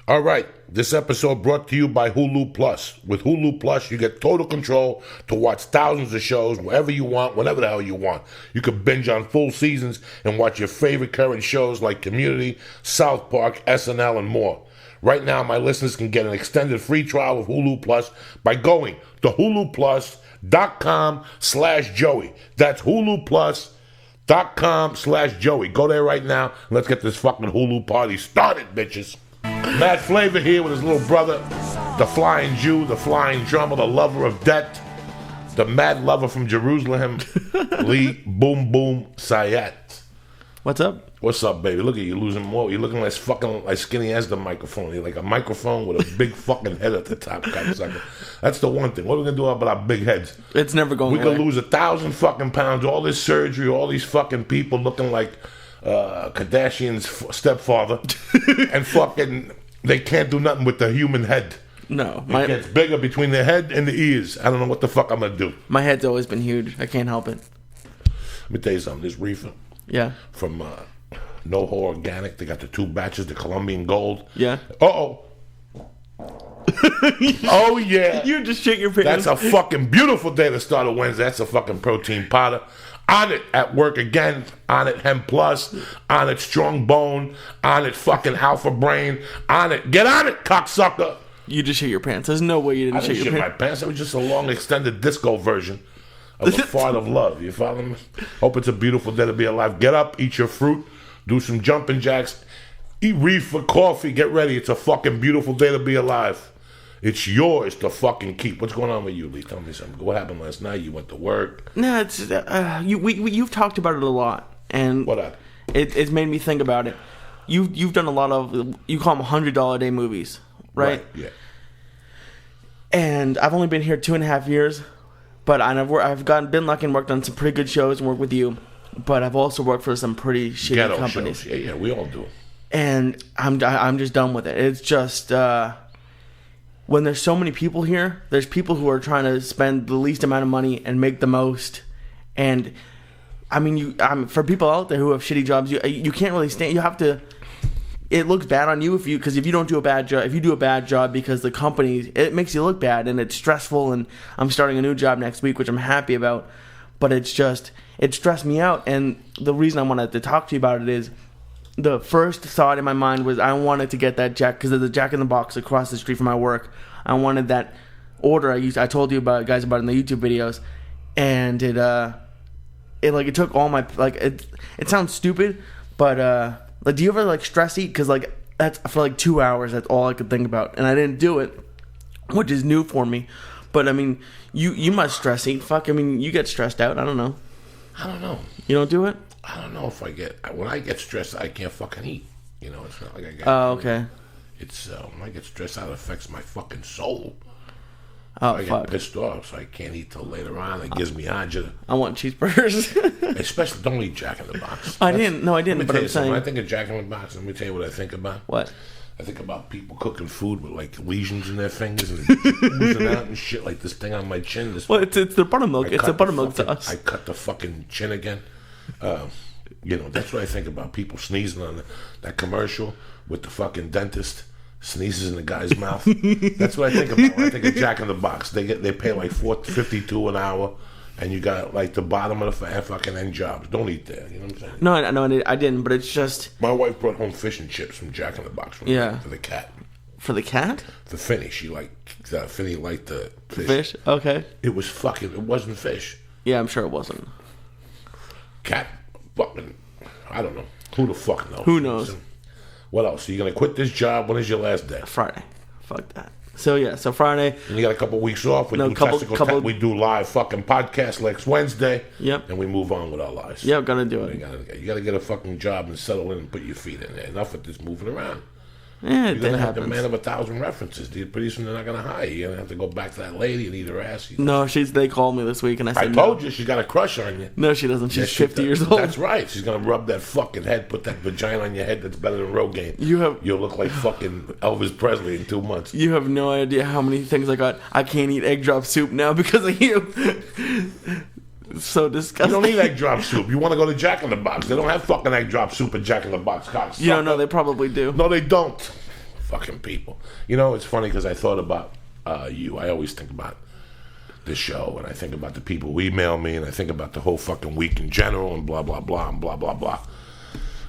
All right, this episode brought to you by Hulu Plus. With Hulu Plus, you get total control to watch thousands of shows wherever you want, whenever the hell you want. You can binge on full seasons and watch your favorite current shows like Community, South Park, SNL, and more. Right now, my listeners can get an extended free trial of Hulu Plus by going to huluplus.com/Joey. That's huluplus.com/Joey. Go there right now and let's get this fucking Hulu party started, bitches. Matt Flavor here with his little brother, the Flying Jew, the Flying Drummer, the lover of debt, the mad lover from Jerusalem, Lee Boom Boom Sayat. What's up? What's up, baby? Look at you losing more. You're looking like skinny as the microphone. You're like a microphone with a big fucking head at the top. That's the one thing. What are we going to do about our big heads? It's never going away. We could lose 1,000 fucking pounds, all this surgery, all these fucking people looking like Kardashian's stepfather, and fucking they can't do nothing with the human head. No. It gets bigger between the head and the ears. I don't know what the fuck I'm going to do. My head's always been huge. I can't help it. Let me tell you something. This reefer. Yeah. From NoHo Organic. They got the 2 batches, the Colombian Gold. Yeah. Uh-oh. Oh, yeah. You just shake your pants. That's a fucking beautiful day to start a Wednesday. That's a fucking protein powder. On it at work again. On it Hem Plus. On it Strong Bone. On it fucking Alpha Brain. On it. Get on it, cocksucker. You just shit your pants. There's no way you didn't shit your pants. My pants. It was just a long extended disco version of a fart of love. You follow me? Hope it's a beautiful day to be alive. Get up, eat your fruit, do some jumping jacks, eat reefer coffee, get ready. It's a fucking beautiful day to be alive. It's yours to fucking keep. What's going on with you, Lee? Tell me something. What happened last night? You went to work? No, it's you've talked about it a lot, and what happened? It's made me think about it. You've done a lot of, you call them $100 a day movies, right? Yeah. And I've only been here 2.5 years. But I've been lucky and worked on some pretty good shows and worked with you. But I've also worked for some pretty shitty Ghetto companies. Shows. Yeah, we all do. And I'm just done with it. It's just when there's so many people here, there's people who are trying to spend the least amount of money and make the most. And I mean, for people out there who have shitty jobs, you can't really stand. You have to. It looks bad on you if you don't do a bad job. If you do a bad job because the company, it makes you look bad and it's stressful. And I'm starting a new job next week, which I'm happy about. But it stressed me out. And the reason I wanted to talk to you about it is the first thought in my mind was I wanted to get that Jack, because there's a Jack in the Box across the street from my work. I wanted that order I told you about, guys, about in the YouTube videos, and it took all my, like, it sounds stupid, but like, do you ever like stress eat? Because like that's for like 2 hours. That's all I could think about, and I didn't do it, which is new for me. But I mean, you must stress eat. Fuck, I mean, you get stressed out. I don't know. You don't do it? I don't know if when I get stressed, I can't fucking eat. You know, it's not like I get. Oh, okay. It's when I get stressed out, it affects my fucking soul. Oh, I fuck. get pissed off, so I can't eat till later on. It gives me agita. I want cheeseburgers. Especially, don't eat Jack in the Box. I didn't. But I'm saying. When I think of Jack in the Box, let me tell you what I think about. What? I think about people cooking food with like lesions in their fingers and oozing out and shit, like this thing on my chin. Well, it's the buttermilk. It's the buttermilk to us. I cut the fucking chin again. That's what I think about. People sneezing on that commercial with the fucking dentist sneezes in the guy's mouth. That's what I think about when I think of Jack in the Box. They pay like $4.52 an hour, and you got like the bottom of the fucking end jobs. Don't eat there. You know what I'm saying? No, I didn't. But it's just my wife brought home fish and chips from Jack in the Box. For the cat. For the cat? For Finny, Finny liked the fish. Okay. It wasn't fish. Yeah, I'm sure it wasn't. Cat, fucking, I don't know. Who the fuck knows? Who knows? What else? Are you going to quit this job? When is your last day? Friday. Fuck that. So Friday. And you got a couple weeks off. We do live fucking podcast next Wednesday. Yep. And we move on with our lives. Yep, gotta do it. You got to get a fucking job and settle in and put your feet in there. Enough of this moving around. Yeah, you're going to have the man of 1,000 references. Pretty soon they're not going to hire you. You're going to have to go back to that lady and eat her ass. No, they called me this week and I said I told you she's got a crush on you. No, she doesn't. She's 50 years old. That's right. She's going to rub that fucking head, put that vagina on your head that's better than Rogaine. You'll look like fucking Elvis Presley in 2 months. You have no idea how many things I got. I can't eat egg drop soup now because of you. So disgusting. You don't eat egg drop soup. You want to go to Jack in the Box. They don't have fucking egg drop soup at Jack in the Box. You don't know, they probably do. No, they don't. fucking people. You know, it's funny because I thought about you. I always think about this show, and I think about the people who email me, and I think about the whole fucking week in general, and blah, blah, blah, and blah, blah, blah.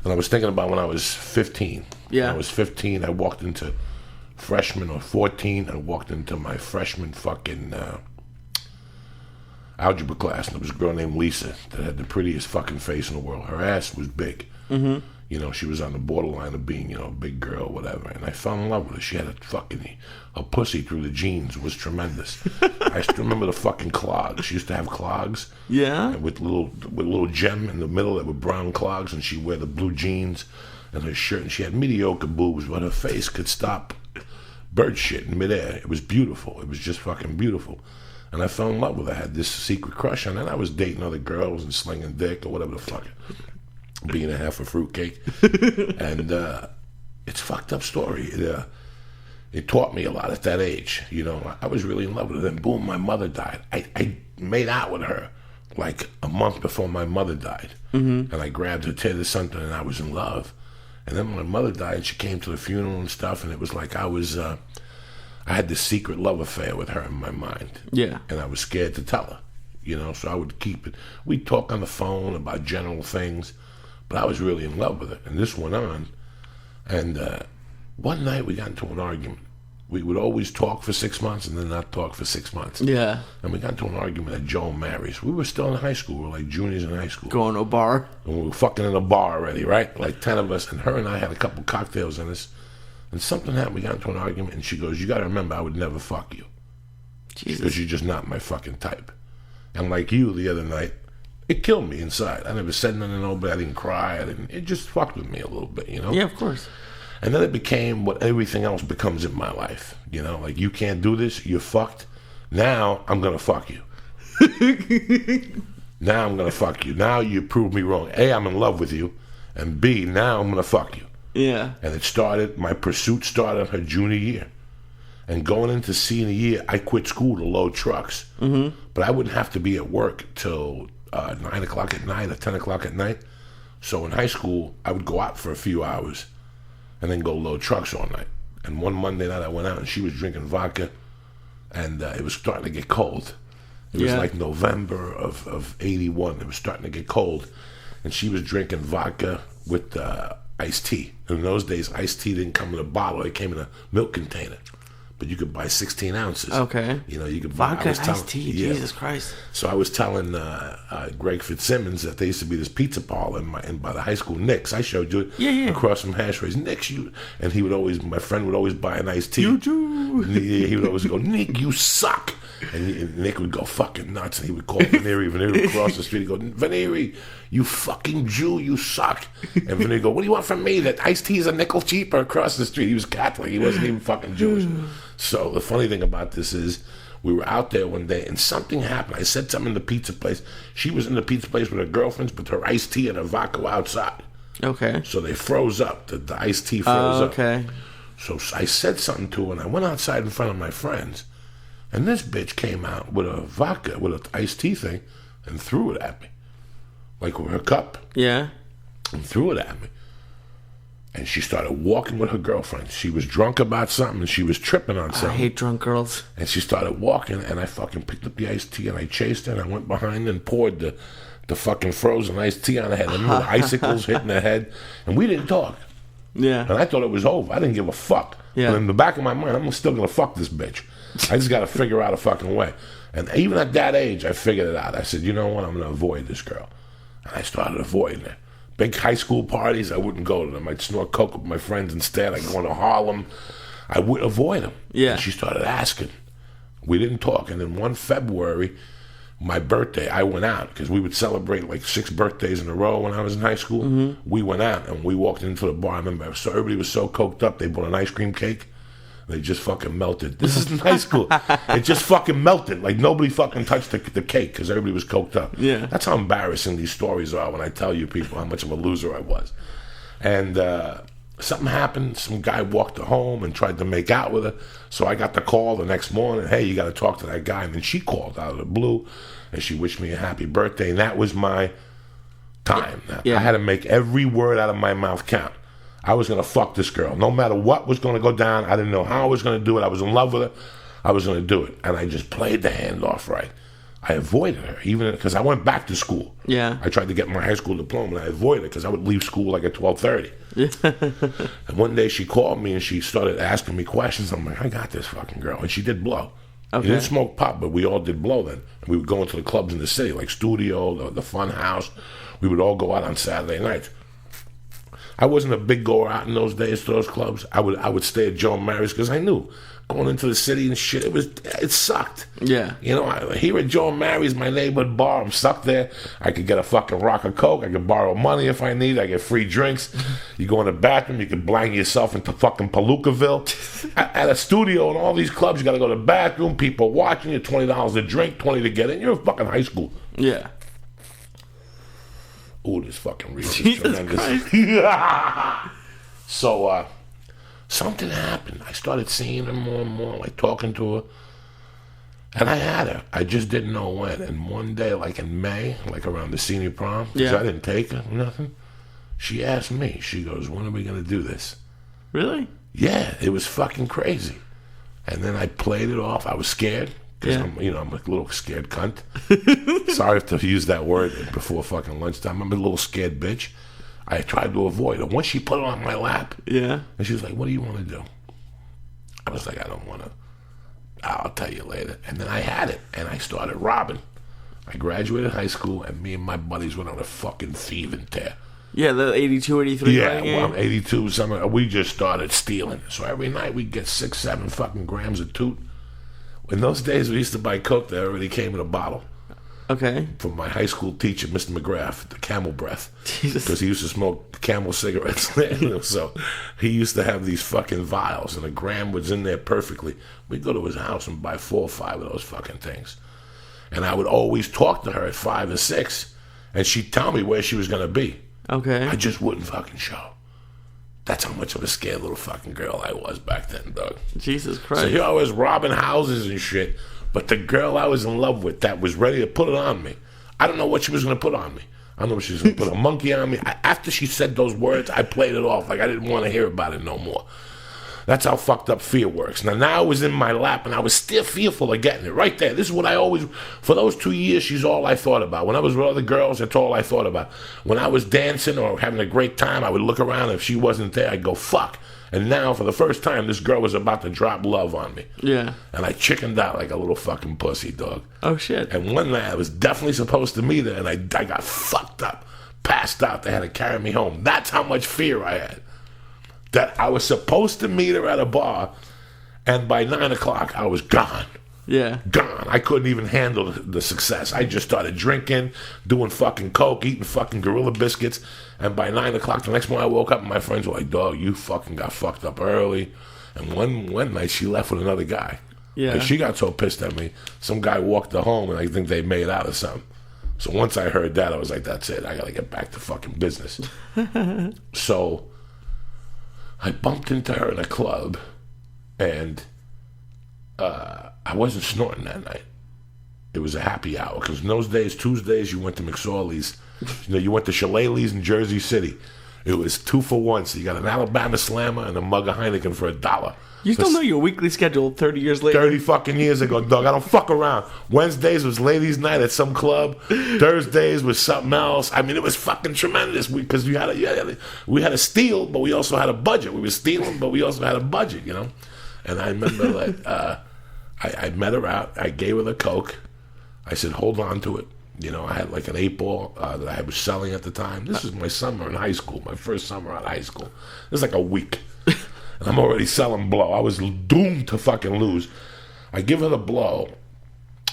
And I was thinking about when I was 15. Yeah. When I was 15, I walked into freshman, or 14, I walked into my freshman fucking algebra class, and there was a girl named Lisa that had the prettiest fucking face in the world. Her ass was big. Mm-hmm. You know, she was on the borderline of being, you know, a big girl, whatever. And I fell in love with her. She had a pussy through the jeans. It was tremendous. I still remember the fucking clogs. She used to have clogs. Yeah. With little gem in the middle that were brown clogs, and she'd wear the blue jeans and her shirt. And she had mediocre boobs, but her face could stop bird shit in midair. It was beautiful. It was just fucking beautiful. And I fell in love with her. I had this secret crush on her. And I was dating other girls and slinging dick or whatever the fuck. Being a half a fruitcake. And it's a fucked up story. It taught me a lot at that age. You know, I was really in love with her. Then boom, my mother died. I made out with her like a month before my mother died. Mm-hmm. And I grabbed her to something, and I was in love. And then my mother died, she came to the funeral and stuff, and it was like I had this secret love affair with her in my mind. Yeah. And I was scared to tell her, you know, so I would keep it. We'd talk on the phone about general things, but I was really in love with her. And this went on, and one night we got into an argument. We would always talk for 6 months and then not talk for 6 months. Yeah. And we got into an argument at Joe and Mary's. We were still in high school. We were like juniors in high school. Going to a bar. And we were fucking in a bar already, right? Like 10 of us. And her and I had a couple cocktails in us. And something happened. We got into an argument. And she goes, you got to remember, I would never fuck you. Jesus. Because you're just not my fucking type. And like you the other night, it killed me inside. I never said nothing to nobody. I didn't cry. It just fucked with me a little bit, you know? Yeah, of course. And then it became what everything else becomes in my life. You know, like, you can't do this, you're fucked. Now, I'm going to fuck you. Now I'm going to fuck you. Now you prove me wrong. A, I'm in love with you. And B, now I'm going to fuck you. Yeah. And my pursuit started her junior year. And going into senior year, I quit school to load trucks. Mm-hmm. But I wouldn't have to be at work till 9 o'clock at night or 10 o'clock at night. So in high school, I would go out for a few hours and then go load trucks all night. And one Monday night I went out and she was drinking vodka, and it was starting to get cold. It was like November of 81. It was starting to get cold. And she was drinking vodka with iced tea. In those days, iced tea didn't come in a bottle. It came in a milk container. But you could buy 16 ounces. Okay. You know, you could buy vodka and iced tea. Yeah. Jesus Christ. So I was telling Greg Fitzsimmons that there used to be this pizza parlor by the high school, Nick's. I showed you it across from Hashways. Nick's, and my friend would always buy an iced tea. You too. He would always go, Nick, you suck. And Nick would go fucking nuts, and he would call Veneeri. Veneeri would cross the street. He'd go, Veneeri, you fucking Jew, you suck. And Veneeri would go, what do you want from me? That iced tea is a nickel cheaper across the street. He was Catholic. He wasn't even fucking Jewish. So the funny thing about this is, we were out there one day, and something happened. I said something in the pizza place. She was in the pizza place with her girlfriends, but her iced tea and her vodka were outside. Okay. So they froze up. The iced tea froze up. Okay. So I said something to her, and I went outside in front of my friends. And this bitch came out with a vodka, with an iced tea thing, and threw it at me. Like with her cup. Yeah. And threw it at me. And she started walking with her girlfriend. She was drunk about something, and she was tripping on something. I hate drunk girls. And she started walking, and I fucking picked up the iced tea, and I chased her, and I went behind and poured the fucking frozen iced tea on her head. And the icicles hitting her head. And we didn't talk. Yeah. And I thought it was over. I didn't give a fuck. Yeah. But in the back of my mind, I'm still going to fuck this bitch. I just got to figure out a fucking way. And even at that age, I figured it out. I said, you know what? I'm going to avoid this girl. And I started avoiding her. Big high school parties, I wouldn't go to them. I'd snort coke with my friends instead. I'd go into Harlem. I would avoid them. Yeah. And she started asking. We didn't talk. And then one February, my birthday, I went out because we would celebrate like 6 birthdays in a row when I was in high school. Mm-hmm. We went out and we walked into the bar. I remember everybody was so coked up, they bought an ice cream cake. They just fucking melted. This is in high school. It just fucking melted. Like nobody fucking touched the cake because everybody was coked up. Yeah. That's how embarrassing these stories are when I tell you people how much of a loser I was. And something happened. Some guy walked her home and tried to make out with her. So I got the call the next morning. Hey, you got to talk to that guy. And then she called out of the blue and she wished me a happy birthday. And that was my time. Yeah. I had to make every word out of my mouth count. I was going to fuck this girl. No matter what was going to go down, I didn't know how I was going to do it. I was in love with her. I was going to do it. And I just played the hand off right. I avoided her, even because I went back to school. Yeah. I tried to get my high school diploma, and I avoided it because I would leave school like at 12:30. And one day she called me, and she started asking me questions. I'm like, I got this fucking girl. And she did blow. Okay. She didn't smoke pot, but we all did blow then. And we would go into the clubs in the city, like Studio, the Fun House. We would all go out on Saturday nights. I wasn't a big goer out in those days to those clubs. I would stay at Joe Mary's because I knew going into the city and shit, it sucked. Yeah. You know, here at Joe Mary's, my neighborhood bar, I'm stuck there. I could get a fucking rock of Coke. I could borrow money if I need. I get free drinks. You go in the bathroom, you could blank yourself into fucking Palookaville. At a Studio and all these clubs, you got to go to the bathroom. People watching you, $20 a drink, $20 to get in. You're in fucking high school. Yeah. Ooh, this fucking reach is tremendous. So, something happened. I started seeing her more and more, like talking to her. And I had her. I just didn't know when. And one day, like in May, like around the senior prom, because I didn't take her, nothing, she asked me, she goes, when are we going to do this? Really? Yeah, it was fucking crazy. And then I played it off. I was scared. Because I'm a little scared cunt. Sorry to use that word before fucking lunchtime. I'm a little scared bitch. I tried to avoid her. Once she put it on my lap, and she was like, what do you want to do? I was like, I don't want to. I'll tell you later. And then I had it, and I started robbing. I graduated high school, and me and my buddies went on a fucking thieving tear. Yeah, the 82, 83. Yeah, well, 82, something. We just started stealing. So every night we'd get 6, 7 fucking grams of toot. In those days, we used to buy Coke that already came in a bottle. Okay. From my high school teacher, Mr. McGrath, the Camel Breath. Jesus. Because he used to smoke Camel cigarettes. So he used to have these fucking vials, and a gram was in there perfectly. We'd go to his house and buy 4 or 5 of those fucking things. And I would always talk to her at 5 or 6, and she'd tell me where she was going to be. Okay. I just wouldn't fucking show. That's how much of a scared little fucking girl I was back then, dog. Jesus Christ. So here I was robbing houses and shit, but the girl I was in love with that was ready to put it on me, I don't know what she was going to put on me. I don't know if she was going to put a monkey on me. After she said those words, I played it off like I didn't want to hear about it no more. That's how fucked up fear works. Now it was in my lap, and I was still fearful of getting it right there. This is what I always, for those 2 years, she's all I thought about. When I was with other girls, that's all I thought about. When I was dancing or having a great time, I would look around. If she wasn't there, I'd go, fuck. And now, for the first time, this girl was about to drop love on me. Yeah. And I chickened out like a little fucking pussy, dog. Oh, shit. And one night, I was definitely supposed to meet her, and I got fucked up, passed out. They had to carry me home. That's how much fear I had. That I was supposed to meet her at a bar, and by 9 o'clock, I was gone. Yeah. Gone. I couldn't even handle the success. I just started drinking, doing fucking coke, eating fucking Gorilla biscuits, and by 9 o'clock, the next morning I woke up, and my friends were like, dog, you fucking got fucked up early. And one night, she left with another guy. Yeah. And she got so pissed at me, some guy walked her home, and I think they made out or something. So once I heard that, I was like, that's it. I got to get back to fucking business. So I bumped into her in a club, and I wasn't snorting that night. It was a happy hour, because in those days, Tuesdays, you went to McSorley's. You went to Shillelagh's in Jersey City. It was 2 for 1, so you got an Alabama Slammer and a mug of Heineken for $1. You still know your weekly schedule 30 years later? 30 fucking years ago, dog. I don't fuck around. Wednesdays was ladies' night at some club. Thursdays was something else. I mean, it was fucking tremendous because we had to steal, but we also had a budget. We were stealing, but we also had a budget, you know. And I remember that I met her out. I gave her the Coke. I said, hold on to it. You know, I had like an 8-ball that I was selling at the time. This was my summer in high school, my first summer out of high school. It was like a week. And I'm already selling blow. I was doomed to fucking lose. I give her the blow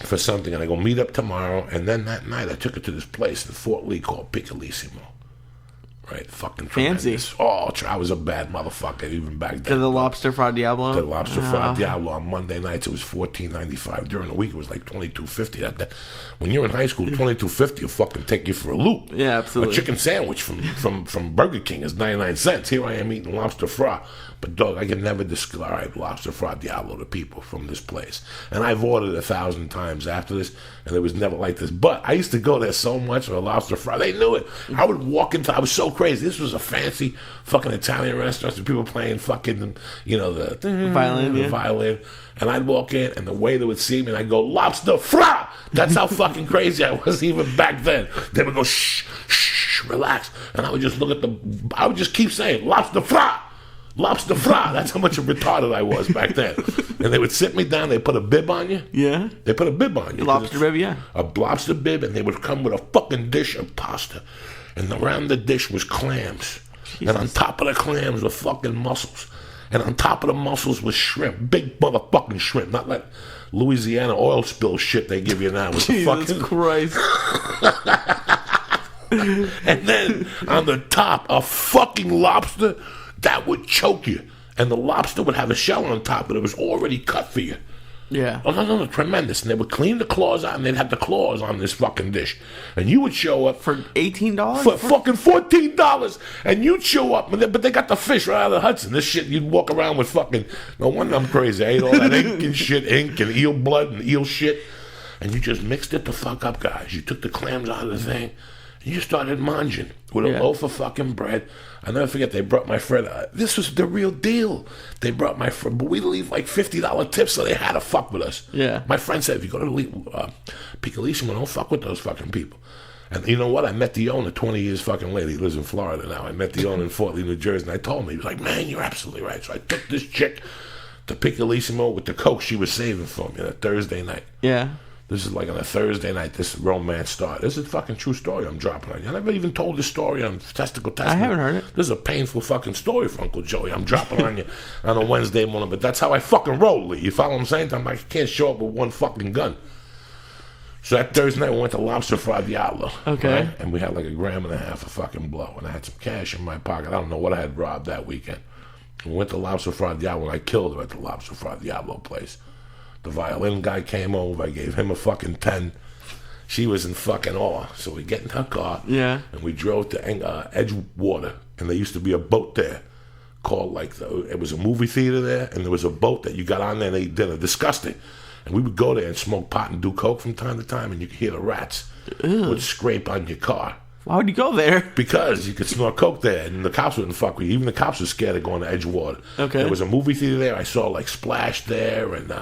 for something, and I go meet up tomorrow. And then that night, I took her to this place in Fort Lee called Piccolissimo. Right? Fucking tremendous. Fancy. Oh, I was a bad motherfucker even back then. To the Lobster Fried Diablo? The Lobster Fried Diablo on Monday nights, it was $14.95. During the week, it was like $22.50. When you're in high school, $22.50 will fucking take you for a loop. Yeah, absolutely. A chicken sandwich from Burger King is 99 cents. Here I am eating lobster fry. But dog, I can never describe lobster fra diavolo to people from this place. And I've ordered 1,000 times after this, and it was never like this. But I used to go there so much for a lobster fra. They knew it. I would walk into. I was so crazy. This was a fancy fucking Italian restaurant with people playing fucking, the violin. And I'd walk in, and the waiter would see me, and I'd go, lobster fra! That's how fucking crazy I was even back then. They would go, shh, relax. And I would just I would just keep saying, lobster fra! Lobster fra! That's how much of retarded I was back then. And they would sit me down, they put a bib on you. Yeah. They put a bib on you. Lobster bib, yeah. A lobster bib, and they would come with a fucking dish of pasta. And around the dish was clams. Jesus. And on top of the clams were fucking mussels. And on top of the mussels was shrimp. Big motherfucking shrimp. Not like Louisiana oil spill shit they give you now. With Jesus the fucking... Christ. And then on the top, a fucking lobster that would choke you. And the lobster would have a shell on top, but it was already cut for you. Yeah. Oh, no, tremendous. And they would clean the claws out, and they'd have the claws on this fucking dish. And you would show up... For $18? For fucking $14. And you'd show up, but they got the fish right out of the Hudson. This shit, you'd walk around with fucking... No wonder I'm crazy. I ate all that ink and eel blood and eel shit. And you just mixed it the fuck up, guys. You took the clams out of the thing, and you started munging with a loaf of fucking bread. I'll never forget, they brought my friend, this was the real deal. They brought my friend, but we leave like $50 tips, so they had to fuck with us. Yeah. My friend said, if you go to Piccolissimo, don't fuck with those fucking people. And you know what? I met the owner 20 years fucking later. He lives in Florida now. I met the owner in Fort Lee, New Jersey, and I told him, he was like, man, you're absolutely right. So I took this chick to Piccolissimo with the Coke she was saving for me on a Thursday night. Yeah. This is like on a Thursday night, this romance started. This is a fucking true story I'm dropping on you. I never even told this story on Testicle Testament. I haven't heard it. This is a painful fucking story for Uncle Joey. I'm dropping on you on a Wednesday morning, but that's how I fucking roll, Lee. You follow what I'm saying? I can't show up with one fucking gun. So that Thursday night, we went to Lobster Fra Diavolo. Okay. Right? And we had like 1.5 grams of fucking blow. And I had some cash in my pocket. I don't know what I had robbed that weekend. We went to Lobster Fra Diavolo, and I killed her at the Lobster Fra Diavolo place. The violin guy came over. I gave him a fucking 10. She was in fucking awe. So we get in her car. Yeah. And we drove to Edgewater. And there used to be a boat there called it was a movie theater there. And there was a boat that you got on there and ate dinner. Disgusting. And we would go there and smoke pot and do coke from time to time. And you could hear the rats would scrape on your car. Why would you go there? Because you could snort coke there, and the cops wouldn't fuck with you. Even the cops were scared of going to Edgewater. Okay. There was a movie theater there. I saw Splash there, and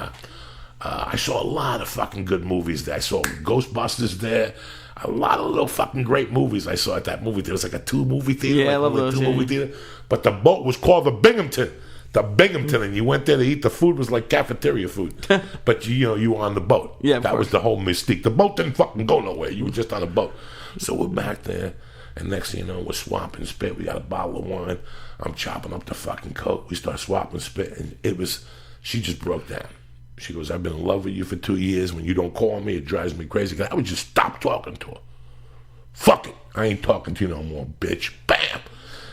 I saw a lot of fucking good movies there. I saw Ghostbusters there. A lot of little fucking great movies I saw at that movie theater. It was like a 2-movie theater. Yeah, I love those. Movie theater. But the boat was called the Binghamton. The Binghamton, and you went there to eat. The food was like cafeteria food. But you were on the boat. Yeah, that was the whole mystique. The boat didn't fucking go nowhere. You were just on a boat. So we're back there, and next thing you know, we're swapping spit. We got a bottle of wine. I'm chopping up the fucking coke. We start swapping spit, and she just broke down. She goes, I've been in love with you for 2 years. When you don't call me, it drives me crazy. I would just stop talking to her. Fuck it. I ain't talking to you no more, bitch. Bam.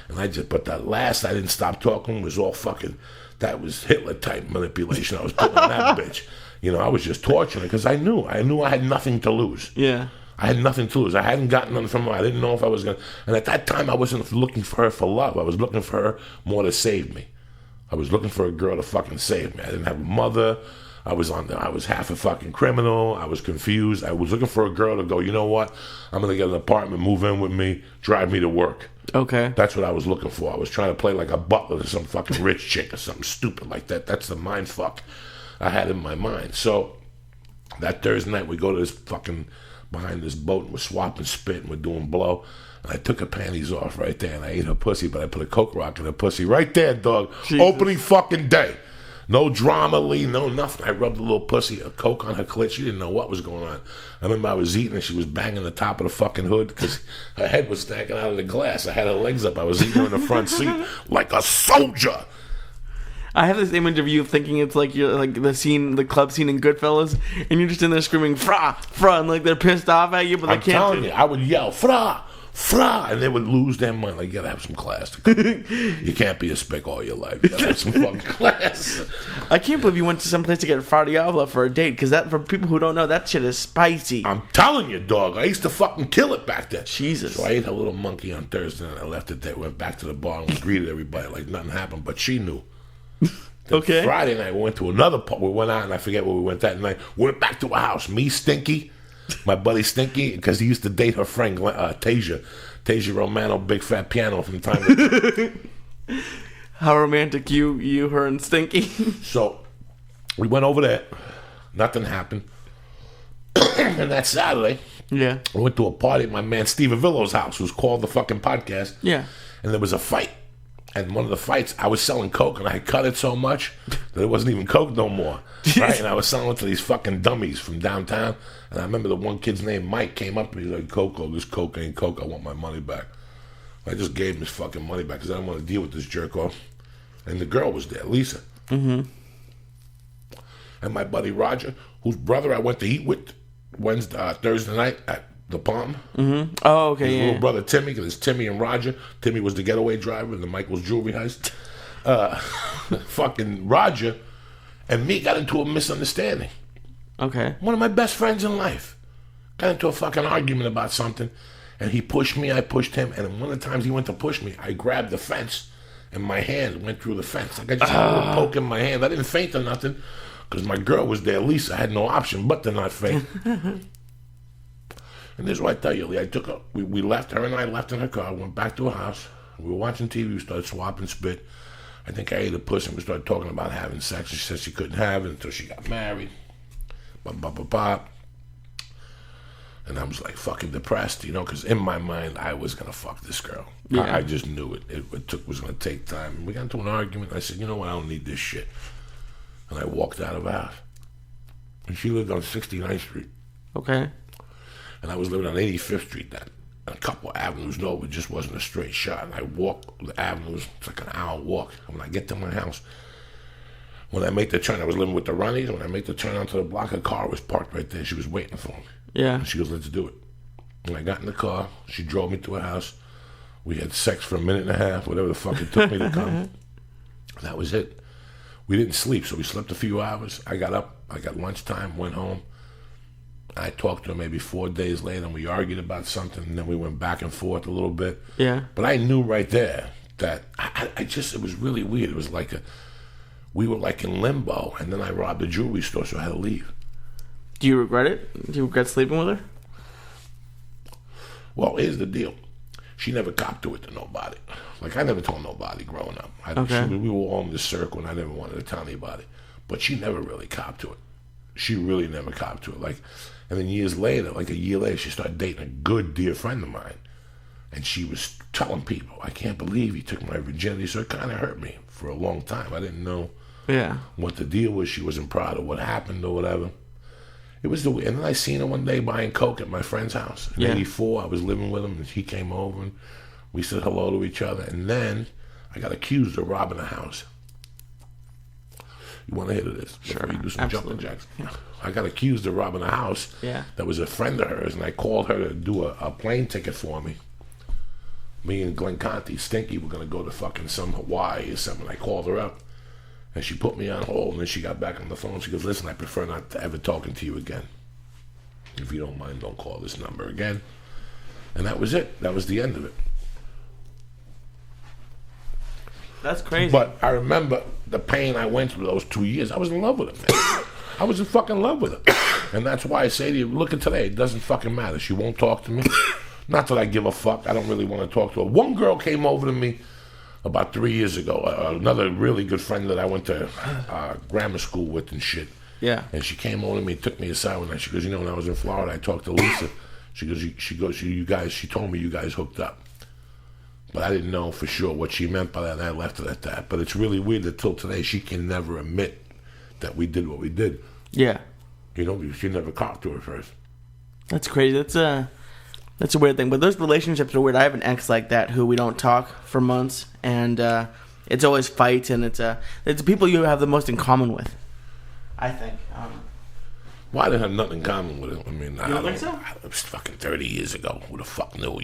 And but that last, I didn't stop talking, was all fucking, that was Hitler-type manipulation I was putting on that bitch. I was just torturing her because I knew I had nothing to lose. Yeah. I had nothing to lose. I hadn't gotten nothing from her. I didn't know if I was going to. And at that time, I wasn't looking for her for love. I was looking for her more to save me. I was looking for a girl to fucking save me. I didn't have a mother. I was half a fucking criminal. I was confused. I was looking for a girl to go, you know what? I'm going to get an apartment, move in with me, drive me to work. Okay. That's what I was looking for. I was trying to play like a butler to some fucking rich chick or something stupid like that. That's the mind fuck I had in my mind. So that Thursday night, we go to this fucking, behind this boat, and we're swapping spit, and we're doing blow. And I took her panties off right there, and I ate her pussy, but I put a Coke rock in her pussy right there, dog. Jesus. Opening fucking day. No drama, Lee, no nothing. I rubbed a little pussy, a Coke on her clit. She didn't know what was going on. I remember I was eating and she was banging the top of the fucking hood because her head was sticking out of the glass. I had her legs up. I was eating her in the front seat like a soldier. I have this image of you thinking it's like you're like the club scene in Goodfellas, and you're just in there screaming "fra, fra," and like they're pissed off at you, but they can't. I'm telling you, I would yell "fra, fra," and they would lose their mind. Like, you gotta have some class. You can't be a spick all your life. You gotta have some fucking class. I can't believe you went to some place to get Fra Diavolo for a date, because that, for people who don't know, that shit is spicy. I'm telling you, dog. I used to fucking kill it back then. Jesus. So I ate a little monkey on Thursday, and I left it there. Went back to the bar and greeted everybody like nothing happened. But she knew. Okay. Friday night, we went to another party. We went out, and I forget where we went that night. We went back to a house. Me, Stinky, my buddy Stinky, because he used to date her friend, Tasia. Tasia Romano, big fat piano from time to time. How romantic you, her, and Stinky. So, we went over there. Nothing happened. And that Saturday, Yeah. we went to a party at my man Steve Avillo's house, who's called the fucking podcast. Yeah. And there was a fight. And one of the fights, I was selling coke, and I cut it so much that it wasn't even coke no more. Right? And I was selling it to these fucking dummies from downtown. And I remember the one kid's name, Mike, came up to me like, Coco, this coke ain't coke. I want my money back. I just gave him his fucking money back because I didn't want to deal with this jerk off. And the girl was there, Lisa. Mm-hmm. And my buddy Roger, whose brother I went to eat with Thursday night at the Palm. Mm-hmm. Oh, okay. His little brother Timmy, because it's Timmy and Roger. Timmy was the getaway driver in the Michael's jewelry heist. Fucking Roger and me got into a misunderstanding. Okay. One of my best friends in life got into a fucking argument about something, and he pushed me, I pushed him, and one of the times he went to push me, I grabbed the fence, and my hand went through the fence. Like I just had a little poke in my hand. I didn't faint or nothing, because my girl was there, Lisa. I had no option but to not faint. And this is what I tell you, Lee. We left, her and I left in her car, went back to her house. We were watching TV, we started swapping spit. I think I ate a pussy, and we started talking about having sex. She said she couldn't have it until she got married. And I was like fucking depressed, because in my mind, I was going to fuck this girl. Yeah. I just knew it. It was going to take time. And we got into an argument. I said, you know what, I don't need this shit. And I walked out of the house. And she lived on 69th Street. Okay. And I was living on 85th Street then. A couple of avenues over, it just wasn't a straight shot. And I walked the avenues, it's like an hour walk. And when I get to my house, when I make the turn, I was living with the Ronnies. When I make the turn onto the block, a car was parked right there. She was waiting for me. Yeah. And she goes, let's do it. And I got in the car. She drove me to her house. We had sex for a minute and a half, whatever the fuck it took me to come. That was it. We didn't sleep, so we slept a few hours. I got up. I got lunchtime, went home. I talked to her maybe 4 days later, and we argued about something, and then we went back and forth a little bit. Yeah. But I knew right there that it was really weird. It was like we were like in limbo, and then I robbed a jewelry store, so I had to leave. Do you regret it? Do you regret sleeping with her? Well, here's the deal. She never copped to it to nobody. Like, I never told nobody growing up. We were all in this circle, and I never wanted to tell anybody. But she never really copped to it. She really never copped to it. And then years later, like a year later, she started dating a good, dear friend of mine. And she was telling people, I can't believe he took my virginity. So it kind of hurt me for a long time. I didn't know what the deal was. She wasn't proud of what happened or whatever. It was and then I seen her one day buying coke at my friend's house. In 84, I was living with him, and he came over, and we said hello to each other. And then I got accused of robbing a house. You want to hear this? Sure. You do some jumping jacks. I got accused of robbing a house that was a friend of hers, and I called her to do a plane ticket for me. Me and Glenn Conti, Stinky, were going to go to fucking some Hawaii or something. I called her up, and she put me on hold, and then she got back on the phone. She goes, listen, I prefer not to ever talking to you again. If you don't mind, don't call this number again. And that was it. That was the end of it. That's crazy. But I remember the pain I went through those 2 years. I was in love with her, man. I was in fucking love with her. And that's why I say to you, look at today, it doesn't fucking matter. She won't talk to me. Not that I give a fuck. I don't really want to talk to her. One girl came over to me about 3 years ago. Another really good friend that I went to grammar school with and shit. Yeah. And she came over to me, took me aside one night. She goes, when I was in Florida, I talked to Lisa. She goes, she told me you guys hooked up. But I didn't know for sure what she meant by that, and I left it at that. But it's really weird that till today she can never admit that we did what we did. Yeah. She never copped to it first. That's crazy. That's a weird thing. But those relationships are weird. I have an ex like that who we don't talk for months, and it's always fights, and it's people you have the most in common with, I think. Well, I didn't have nothing in common with it. I mean, you don't think so? It was fucking 30 years ago. Who the fuck knew,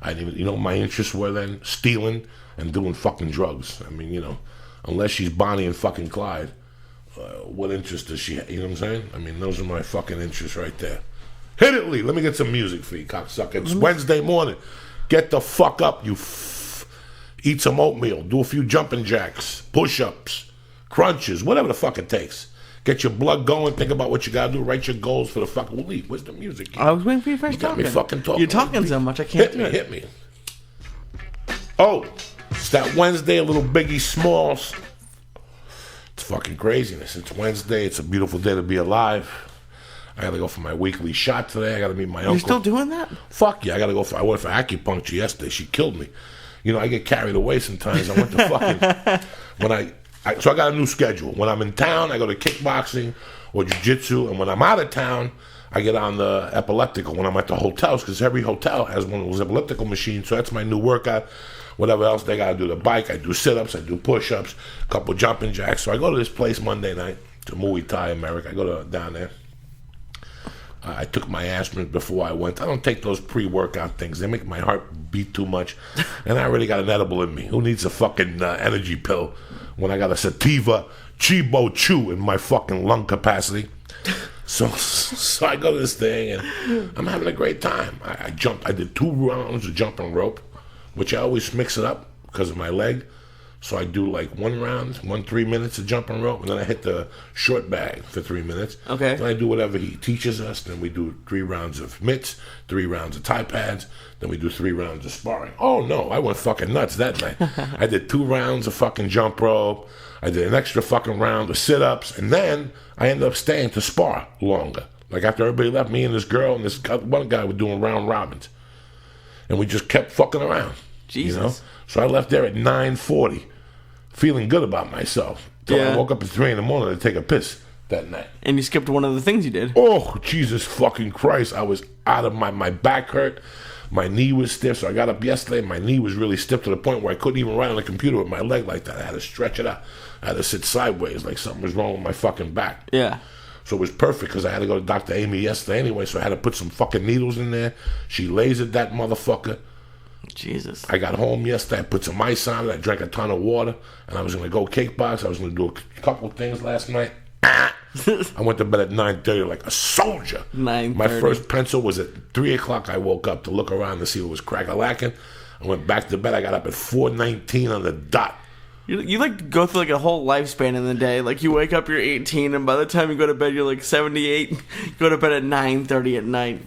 I didn't even, my interests were then stealing and doing fucking drugs. I mean, unless she's Bonnie and fucking Clyde, what interest does she have? You know what I'm saying? I mean, those are my fucking interests right there. Hit it, Lee. Let me get some music for you, cocksucker. It's Wednesday morning. Get the fuck up, you eat some oatmeal, do a few jumping jacks, push-ups, crunches, whatever the fuck it takes. Get your blood going. Think about what you gotta do. Write your goals for the fucking week. Where's the music? I was waiting for you to You got me talking. fucking talking. You're talking so much, I can't do it. Hit me. Oh, it's that Wednesday, a little Biggie Smalls. It's fucking craziness. It's Wednesday. It's a beautiful day to be alive. I gotta go for my weekly shot today. I gotta meet my uncle. You're still doing that? Fuck yeah, I went for acupuncture yesterday. She killed me. You know, I get carried away sometimes. I went to fucking so I got a new schedule. When I'm in town, I go to kickboxing or jiu-jitsu, and when I'm out of town, I get on the epileptical when I'm at the hotels, because every hotel has one of those elliptical machines, so that's my new workout. Whatever else they gotta do, the bike, I do sit-ups, I do push-ups, a couple jumping jacks. So I go to this place Monday night, to Muay Thai America. I go down there. I took my aspirin before I went. I don't take those pre-workout things. They make my heart beat too much. And I already got an edible in me. Who needs a fucking energy pill when I got a sativa Chibo Chew in my fucking lung capacity? So I go to this thing, and I'm having a great time. I jumped. I did 2 rounds of jumping rope, which I always mix it up because of my leg. So I do like 1 round, 3 minutes of jumping rope, and then I hit the short bag for 3 minutes. Okay. Then I do whatever he teaches us. Then we do 3 rounds of mitts, 3 rounds of Thai pads. Then we do 3 rounds of sparring. Oh no, I went fucking nuts that night. I did 2 rounds of fucking jump rope. I did an extra fucking round of sit-ups, and then I ended up staying to spar longer. Like after everybody left, me and this girl and this one guy were doing round robins, and we just kept fucking around. Jesus. You know? So I left there at 9:40, feeling good about myself. Till I woke up at 3 in the morning to take a piss that night. And you skipped one of the things you did. Oh, Jesus fucking Christ. I was out of my back hurt. My knee was stiff, so I got up yesterday. My knee was really stiff to the point where I couldn't even write on the computer with my leg like that. I had to stretch it out. I had to sit sideways like something was wrong with my fucking back. Yeah. So it was perfect because I had to go to Dr. Amy yesterday anyway, so I had to put some fucking needles in there. She lasered that motherfucker. Jesus. I got home yesterday. I put some ice on it. I drank a ton of water, and I was going to go kickbox. I was going to do a couple things last night. I went to bed at 9:30 like a soldier. 9:30. My first pencil was at 3 o'clock. I woke up to look around to see what was crack-a-lacking. I went back to bed. I got up at 4:19 on the dot. You like go through like a whole lifespan in the day. Like you wake up, you're 18, and by the time you go to bed, you're like 78. You go to bed at 9:30 at night.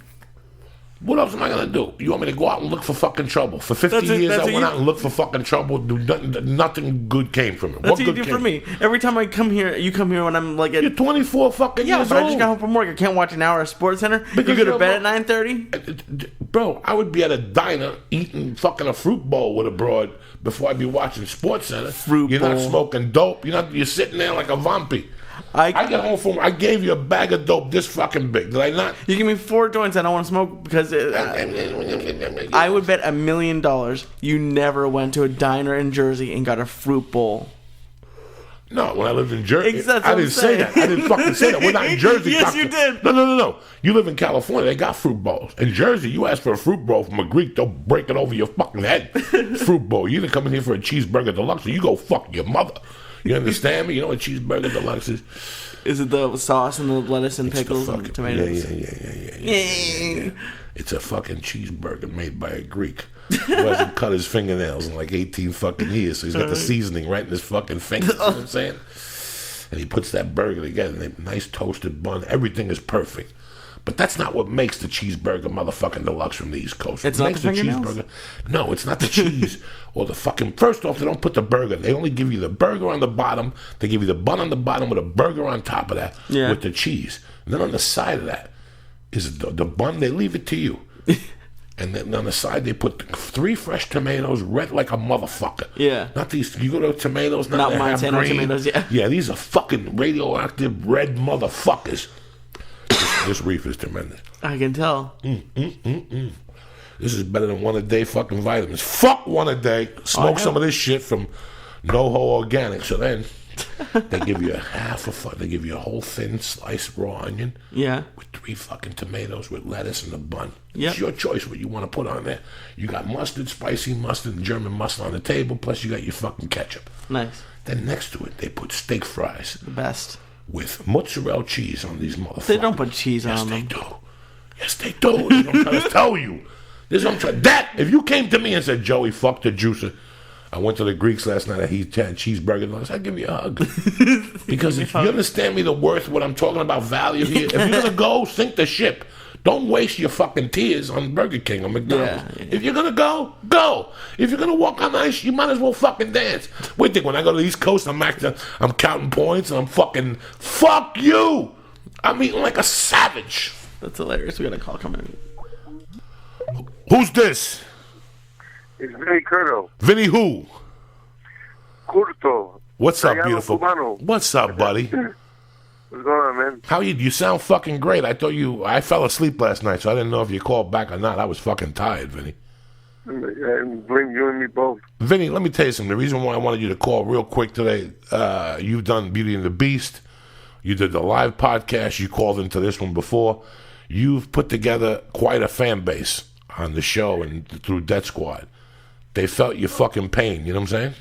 What else am I going to do? You want me to go out and look for fucking trouble? For 50 years, I went out and looked for fucking trouble. Nothing good came from it. That's what what you do for me. Every time I come here, you come here when I'm like at... You're 24 fucking years but old. I just got home from work. I can't watch an hour of Sports Center. Because you go to bed at 9:30? Bro, I would be at a diner eating fucking a fruit bowl with a broad before I'd be watching Sports Center. You're not smoking dope. You're sitting there like a vampy. I get home from... I gave you a bag of dope this fucking big. Did I not? You give me 4 joints I don't want to smoke because... I would bet $1 million you never went to a diner in Jersey and got a fruit bowl. No, when I lived in Jersey, That's I what didn't say that. I didn't fucking say that. We're not in Jersey. Yes, you did. No. You live in California. They got fruit bowls. In Jersey, you ask for a fruit bowl from a Greek, they'll break it over your fucking head. Fruit bowl. You either come in here for a cheeseburger deluxe or you go fuck your mother. You understand me? You know what cheeseburger deluxe is? Is it the sauce and the lettuce and pickles and tomatoes? Yeah. It's a fucking cheeseburger made by a Greek who hasn't cut his fingernails in like 18 fucking years. So he's got the seasoning right in his fucking fingers. You know what I'm saying? And he puts that burger together. And nice toasted bun. Everything is perfect. But that's not what makes the cheeseburger motherfucking deluxe from the East Coast. It's not the fingernails? No, it's not the cheese or the fucking... First off, they don't put the burger. They only give you the burger on the bottom. They give you the bun on the bottom with a burger on top of that with the cheese. And then on the side of that is the bun. They leave it to you. And then on the side, they put 3 fresh tomatoes, red like a motherfucker. Yeah. Not these... You go to tomatoes, not Montana tomatoes, yeah. Yeah, these are fucking radioactive red motherfuckers. This reef is tremendous. I can tell. This is better than 1 a day fucking vitamins. Fuck 1 a day. Smoke some of this shit from NoHo Organic. So then they give you they give you a whole thin sliced raw onion. Yeah. With 3 fucking tomatoes with lettuce and a bun. Yep. It's your choice what you want to put on there. You got mustard, spicy mustard, and German mustard on the table. Plus you got your fucking ketchup. Nice. Then next to it they put steak fries. The best. With mozzarella cheese on these motherfuckers. They don't put cheese on them. Yes, they do. This is what I'm trying to tell you. This is what I'm trying. That, if you came to me and said, Joey, fuck the juicer, I went to the Greeks last night. He had cheeseburger. I said, I'll give you a hug. Because if you understand me the worth of what I'm talking about value here, if you're going to go, sink the ship. Don't waste your fucking tears on Burger King or McDonald's. Yeah. If you're going to go, go. If you're going to walk on ice, you might as well fucking dance. What do you think? When I go to the East Coast, I'm counting points and I'm fucking, fuck you. I'm eating like a savage. That's hilarious. We got a call coming in. Who's this? It's Vinny Curto. Vinny who? Curto. What's up, beautiful? What's up, buddy? What's going on, man? How you? You sound fucking great. I fell asleep last night, so I didn't know if you called back or not. I was fucking tired, Vinny. And blame you and me both. Vinny, let me tell you something. The reason why I wanted you to call real quick today, you've done Beauty and the Beast. You did the live podcast. You called into this one before. You've put together quite a fan base on the show and through Death Squad. They felt your fucking pain. You know what I'm saying?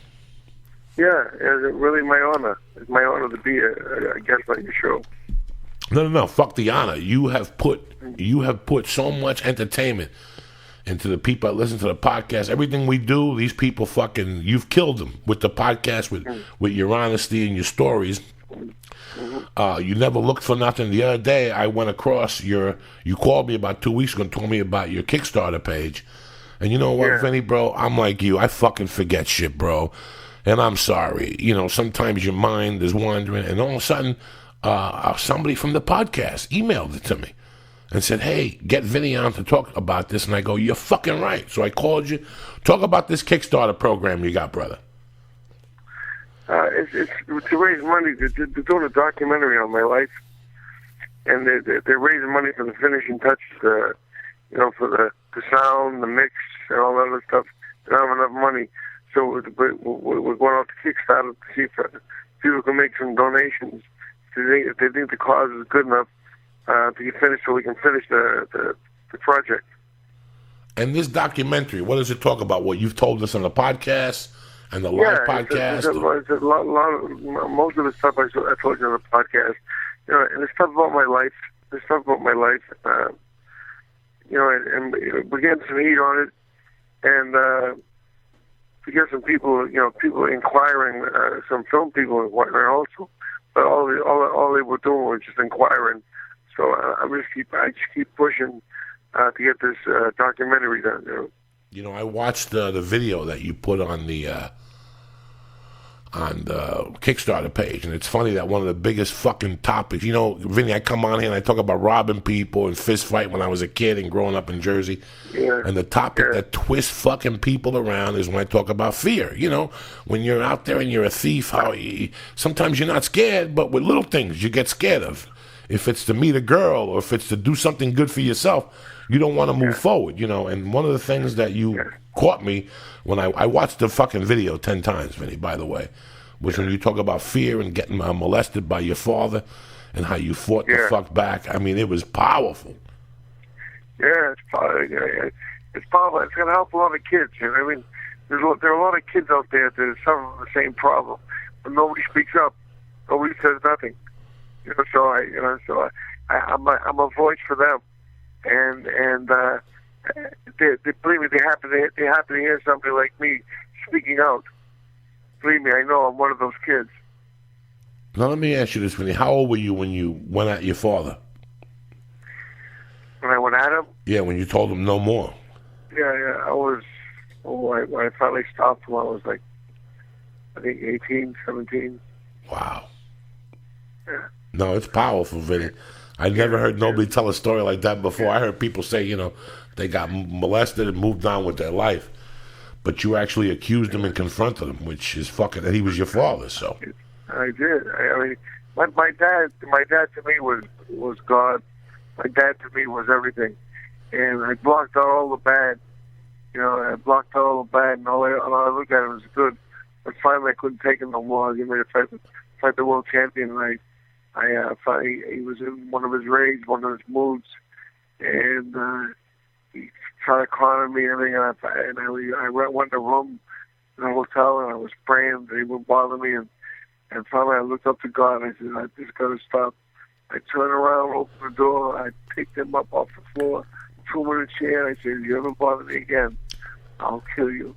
Yeah, it's really my honor. It's my honor to be a guest on your show. No. Fuck the honor. You have put so much entertainment into the people that listen to the podcast. Everything we do, these people fucking, you've killed them with the podcast, with your honesty and your stories. You never looked for nothing. The other day, I went across you called me about 2 weeks ago and told me about your Kickstarter page. And you know what, Vinny, bro? I'm like you. I fucking forget shit, bro. And I'm sorry. You know, sometimes your mind is wandering. And all of a sudden, somebody from the podcast emailed it to me and said, hey, get Vinny on to talk about this. And I go, you're fucking right. So I called you. Talk about this Kickstarter program you got, brother. It's to raise money. They're doing a documentary on my life. And they're raising money for the finishing touches, for the sound, the mix, and all that other stuff. They don't have enough money. So we're going out to Kickstarter to see if people can make some donations. If they think the cause is good enough to get finished, so we can finish the project. And this documentary, what does it talk about? What you've told us on the podcast and the live podcast? It's a lot of, most of the stuff I told you on the podcast. You know, and the stuff about my life. And we're getting some heat on it, and we get some people, people inquiring, some film people inquiring also, but all they were doing was just inquiring. So I just keep pushing to get this documentary done. You know, I watched the video that you put on the Kickstarter page, and it's funny that one of the biggest fucking topics, Vinny, I come on here and I talk about robbing people and fist fight when I was a kid and growing up in Jersey, and the topic that twists fucking people around is when I talk about fear. When you're out there and you're a thief, sometimes you're not scared, but with little things you get scared of. If it's to meet a girl or if it's to do something good for yourself, you don't want to move forward, and one of the things that you caught me when I watched the fucking video 10 times, Vinny, by the way, was when you talk about fear and getting molested by your father and how you fought the fuck back. I mean, it was powerful. Yeah, it's powerful. It's powerful. It's going to help a lot of kids. I mean, there are a lot of kids out there that are suffering from the same problem, but nobody speaks up. Nobody says nothing. So I'm a voice for them, and they believe me. They happen to hear somebody like me speaking out. Believe me, I know I'm one of those kids. Now let me ask you this, Vinny. How old were you when you went at your father? When I went at him? Yeah, when you told him no more. Yeah. I was. I finally stopped when I was like, I think 18, 17. Wow. Yeah. No, it's powerful, Vinny. I never heard nobody tell a story like that before. I heard people say, they got molested and moved on with their life. But you actually accused him and confronted him, which is fucking, and he was your father, so. I did. I mean, my dad to me was God. My dad to me was everything. And I blocked out all the bad. I blocked out all the bad, and all I looked at him was good. But finally I couldn't take it no more. I was getting ready to fight the world champion, and he was in one of his raids, one of his moods, and he tried to corner me and everything. And I went in a room in a hotel, and I was praying that he wouldn't bother me. And finally, I looked up to God, and I said, "I just got to stop." I turned around, opened the door, I picked him up off the floor, threw him in a chair, and I said, "If you ever bother me again, I'll kill you."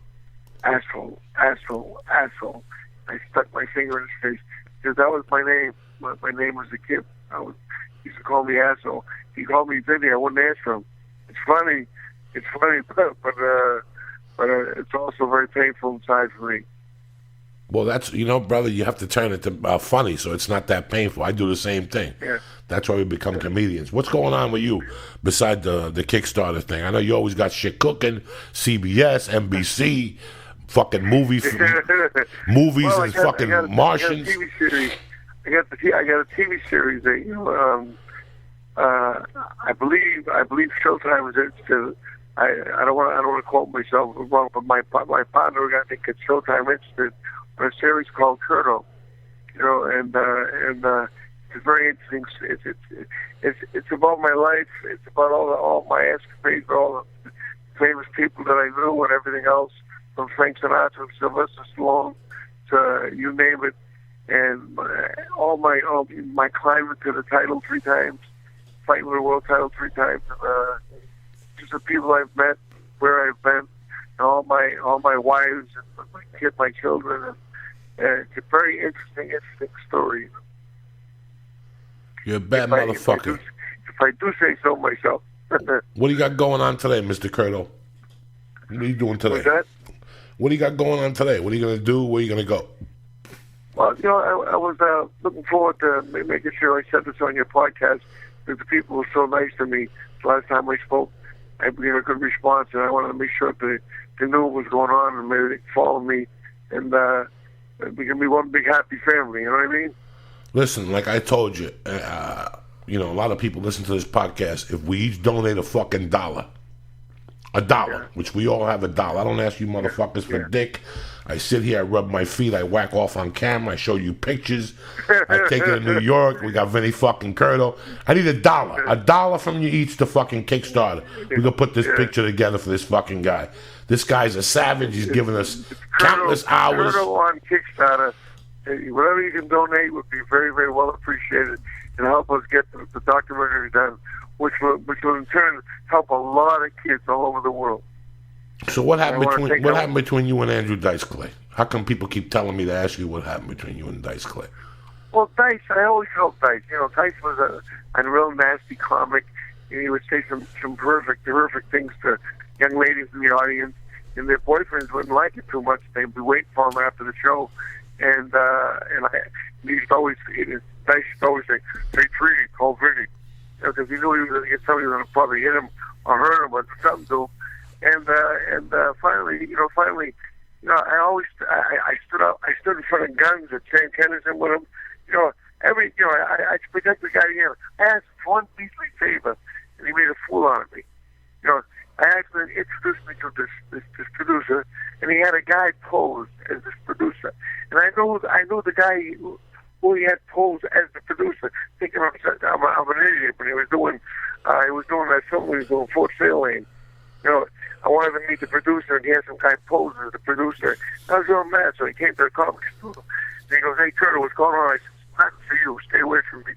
asshole, asshole, asshole. I stuck my finger in his face because that was my name. My name was a kid. He used to call me asshole. He called me Vinny. I wouldn't answer him. It's funny, but it's also very painful inside for me. Well, that's, brother, you have to turn it to funny so it's not that painful. I do the same thing. Yeah. That's why we become comedians. What's going on with you beside the Kickstarter thing? I know you always got shit cooking, CBS, NBC, fucking movies well, and fucking Martians. I got a TV series. I got a TV series that I believe Showtime is interested. I don't want to quote myself wrong, but my partner got me at Showtime interested in a series called Curto. And it's very interesting. It's about my life. It's about all my escapades, all the famous people that I knew, and everything else, from Frank Sinatra and Sylvester Stallone to you name it, and all my climbing to the title 3 times, fighting for the world title 3 times, just the people I've met, where I've been, and all my wives and my children, and it's a very interesting story. You're a bad motherfucker. If I do say so myself. What do you got going on today, Mr. Curto? What are you doing today? What's that? What do you got going on today? What are you going to do? Where are you going to go? Well, I was looking forward to making sure I said this on your podcast because the people were so nice to me. The last time I spoke, I gave a good response, and I wanted to make sure that they knew what was going on and maybe they could follow me, and we can be one big happy family. You know what I mean? Listen, like I told you, a lot of people listen to this podcast. If we each donate a fucking $1, which we all have $1. I don't ask you motherfuckers for dick. I sit here, I rub my feet, I whack off on camera, I show you pictures. I take it to New York. We got Vinny fucking Curto. I need $1. $1 from you each to fucking Kickstarter. We can put this picture together for this fucking guy. This guy's a savage. He's given us countless hours. Curto on Kickstarter. Whatever you can donate would be very, very well appreciated and help us get the documentary done, which will in turn help a lot of kids all over the world. So what happened between you and Andrew Dice Clay? How come people keep telling me to ask you what happened between you and Dice Clay? Well, Dice, I always felt Dice. Dice was a real nasty comic. He would say some terrific things to young ladies in the audience, and their boyfriends wouldn't like it too much. They'd be waiting for him after the show. And Dice used to always say, "Hey, Treaty, call Vinny," because he knew he was going to get somebody who was going to probably hit him or hurt him or do something to him. And finally, I stood in front of guns at St. Kennison with him. I protect the guy here. I asked him for one beastly favor, and he made a fool out of me. I asked him to introduce me to this producer, and he had a guy posed as this producer. And I know the guy who he had posed as the producer, thinking I'm an idiot when he was doing that film when he was doing Fort Sale Lane. I wanted to meet the producer, and he had some guy posed as the producer. I was real mad, so he came to the comedy studio. And he goes, "Hey, Curto, what's going on?" I said, "It's nothing for you. Stay away from me.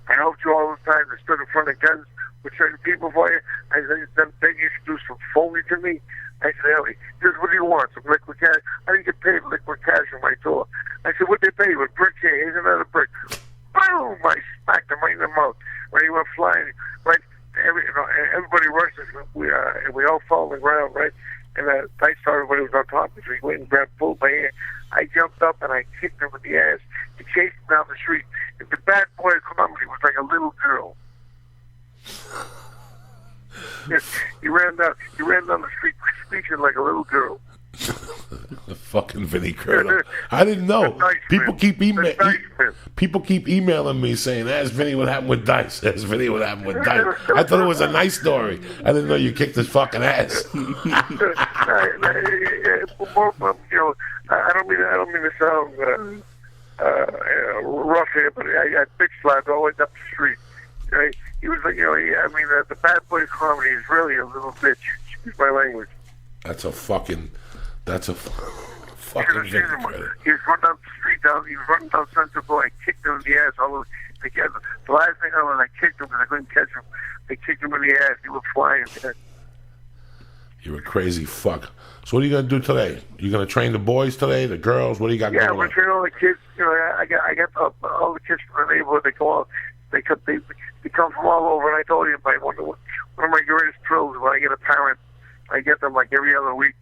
I helped you all the time. I stood in front of guns with certain people for you. I said, then you should do some phony to me." I said, "Ellie, here's what do you want? Some liquid cash?" I didn't get paid liquid cash on my tour. I said, "What'd they pay you? A brick here. Here's another brick." Boom! I smacked him right in the mouth when he went flying. Right? Everybody rushes. And we all fall on the ground, right? And Dice started when he was on top of me. He went and grabbed pulled my hand. I jumped up and I kicked him in the ass. He chased him down the street. And the bad boy comedy was like a little girl. He ran down the street screeching like a little girl. Fucking Vinny Curto. I didn't know. People keep emailing me saying, "Ask Vinny what happened with Dice. Ask Vinny what happened with Dice." I thought it was a nice story. I didn't know you kicked his fucking ass. I don't mean to sound rough here, but I bitch slapped all the way up the street. He was like, the bad boy comedy is really a little bitch. Excuse my language. That's a fucking Vinny Curto. He was running down the street, he was running down Central Boy. I kicked him in the ass all over together. The last thing I was, I kicked him because I couldn't catch him. I kicked him in the ass. He was flying. You're a crazy fuck. So what are you gonna do today? You gonna train the boys today, the girls? What do you got Yeah, going we're on? training all the kids. You know, I got all the kids from the neighborhood. They come from all over. And I told you, one of my greatest thrills when I get a parent, I get them like every other week,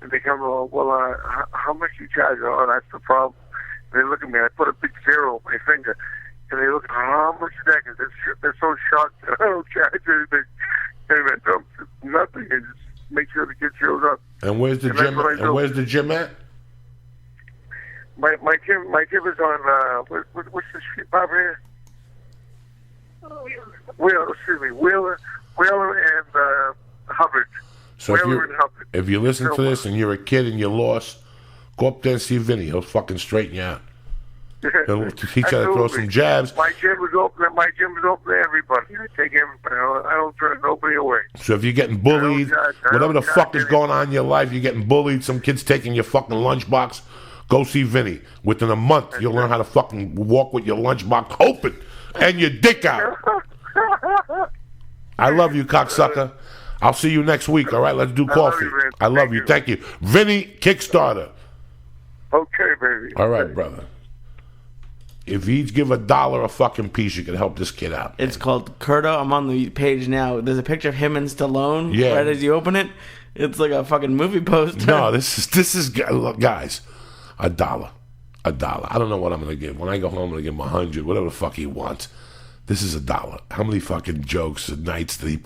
and they come, how much you charge? Oh, that's the problem. And they look at me. I put a big zero on my finger, and they look, how much is that? Because they're so shocked that I don't charge anything. And I don't, nothing. And just make sure the kid shows up. And where's the gym? And where's the gym at? My gym is on what's the street over here? Wheeler and Hubbard. So if you listen to this and you're a kid and you're lost, go up there and see Vinny. He'll fucking straighten you out. He'll teach you how to throw some jabs. My gym is open. To everybody. I take everybody. I don't turn nobody away. So if you're getting bullied, whatever the fuck is going on in your life, you're getting bullied, some kid's taking your fucking lunchbox, go see Vinny. Within a month, you'll learn how to fucking walk with your lunchbox open and your dick out. I love you, cocksucker. I'll see you next week, all right? Let's do coffee. I love you. Thank you. Vinny Kickstarter. Okay, baby. All right, brother. If you each give $1 a fucking piece, you can help this kid out. It's called Curto. I'm on the page now. There's a picture of him and Stallone. Yeah. Right as you open it, it's like a fucking movie poster. No, this is look, guys, $1. I don't know what I'm gonna give. When I go home, I'm gonna give him 100, whatever the fuck he wants. This is $1. How many fucking jokes and nights did he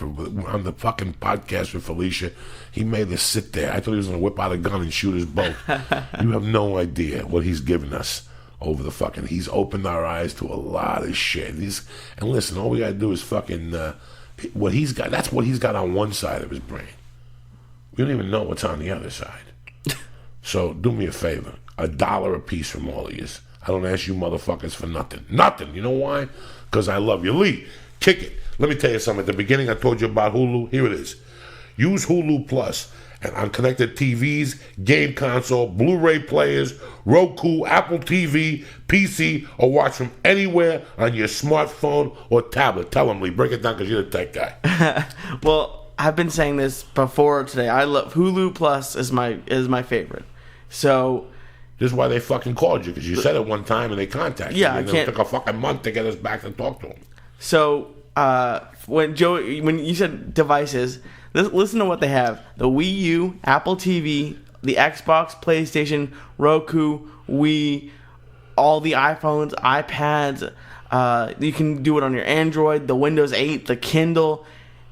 on the fucking podcast with Felicia? He made us sit there. I thought he was gonna whip out a gun and shoot us both. You have no idea what he's given us over the fucking. He's opened our eyes to a lot of shit. And listen, all we gotta do is fucking what he's got. That's what he's got on one side of his brain. We don't even know what's on the other side. So do me a favor, $1 a piece from all of you. I don't ask you motherfuckers for nothing. Nothing. You know why? Because I love you. Lee, kick it. Let me tell you something. At the beginning, I told you about Hulu. Here it is. Use Hulu Plus and on connected TVs, game console, Blu-ray players, Roku, Apple TV, PC, or watch from anywhere on your smartphone or tablet. Tell them, Lee. Break it down because you're the tech guy. Well, I've been saying this before today. I love Hulu Plus is my favorite. So this is why they fucking called you, because you said it one time and they contacted you. And it took a fucking month to get us back to talk to them. So when you said devices, listen to what they have: the Wii U, Apple TV, the Xbox, PlayStation, Roku, Wii, all the iPhones, iPads. You can do it on your Android, the Windows 8, the Kindle,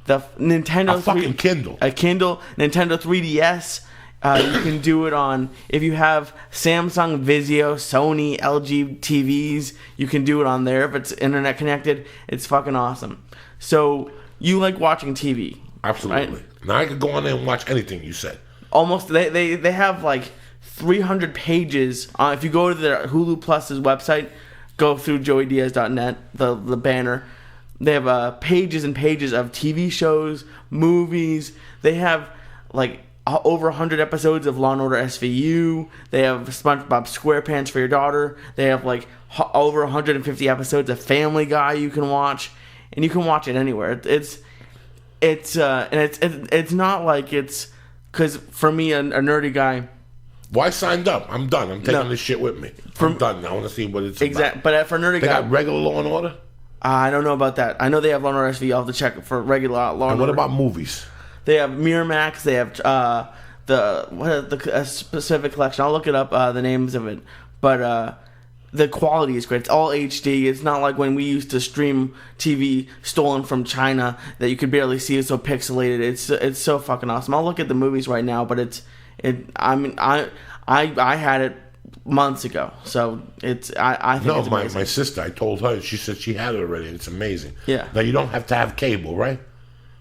the Nintendo. Kindle. A Kindle, Nintendo 3DS. You can do it on, if you have Samsung, Vizio, Sony, LG TVs, you can do it on there. If it's internet connected, it's fucking awesome. So you like watching TV. Absolutely. Right? Now I could go on there and watch anything you said. Almost, they have like 300 pages. If you go to their Hulu Plus's website, go through joeydiaz.net, the banner. They have pages and pages of TV shows, movies. They have like over 100 episodes of Law & Order SVU. They have SpongeBob SquarePants for your daughter. They have like over 150 episodes of Family Guy you can watch, and you can watch it anywhere. It's not like it's, because for me, a nerdy guy. Well, I signed up. I'm done. I'm taking this shit with me. I'm done. I want to see what it's about. But for a nerdy guy, they got regular Law & Order? I don't know about that. I know they have Law & Order SVU. I'll have to check for regular Law & Order. And what about movies? They have Miramax. They have the specific collection. I'll look it up, the names of it. But the quality is great. It's all HD. It's not like when we used to stream TV stolen from China that you could barely see. It's so pixelated. It's so fucking awesome. I'll look at the movies right now, but I had it months ago, so I think it's amazing. My sister, I told her, she said she had it already. It's amazing. Yeah. Now you don't have to have cable, right?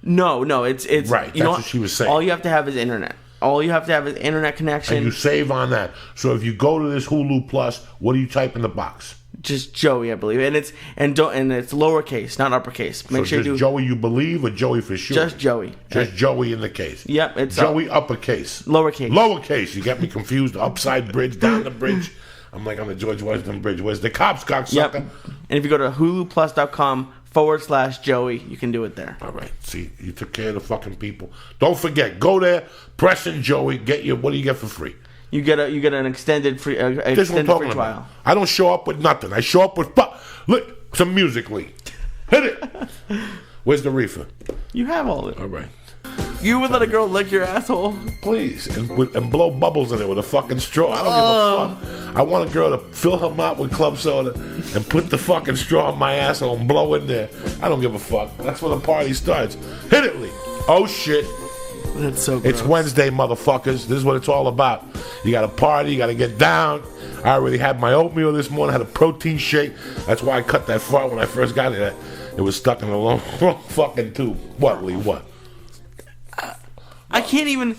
No, it's right. That's what she was saying. All you have to have is internet. All you have to have is internet connection. And you save on that. So if you go to this Hulu Plus, what do you type in the box? Just Joey, I believe, and it's lowercase, not uppercase. Make sure you do Joey you believe, or Joey for sure. Just Joey. Just Joey in the case. Yep, it's Joey uppercase. Lowercase. Lowercase. You got me confused. Upside bridge, down the bridge. I'm like on the George Washington Bridge. Where's the cops, cocksucker? Yep. And if you go to huluplus.com /Joey. You can do it there. All right. See, you took care of the fucking people. Don't forget, go there, Preston Joey. Get your, what do you get for free? You get an extended free This is what I'm talking trial. about. I don't show up with nothing. I show up with look, some music, Lee. Hit it. Where's the reefer? You have all of it. All right. You would let a girl lick your asshole? Please, and blow bubbles in it with a fucking straw. I don't give a fuck. I want a girl to fill her mouth with club soda and put the fucking straw in my asshole and blow in there. I don't give a fuck. That's when the party starts. Hit it, Lee. Oh, shit. That's so gross. It's Wednesday, motherfuckers. This is what it's all about. You got to party. You got to get down. I already had my oatmeal this morning. I had a protein shake. That's why I cut that fart when I first got it. It was stuck in the wrong fucking tube. What, Lee? What? I can't even...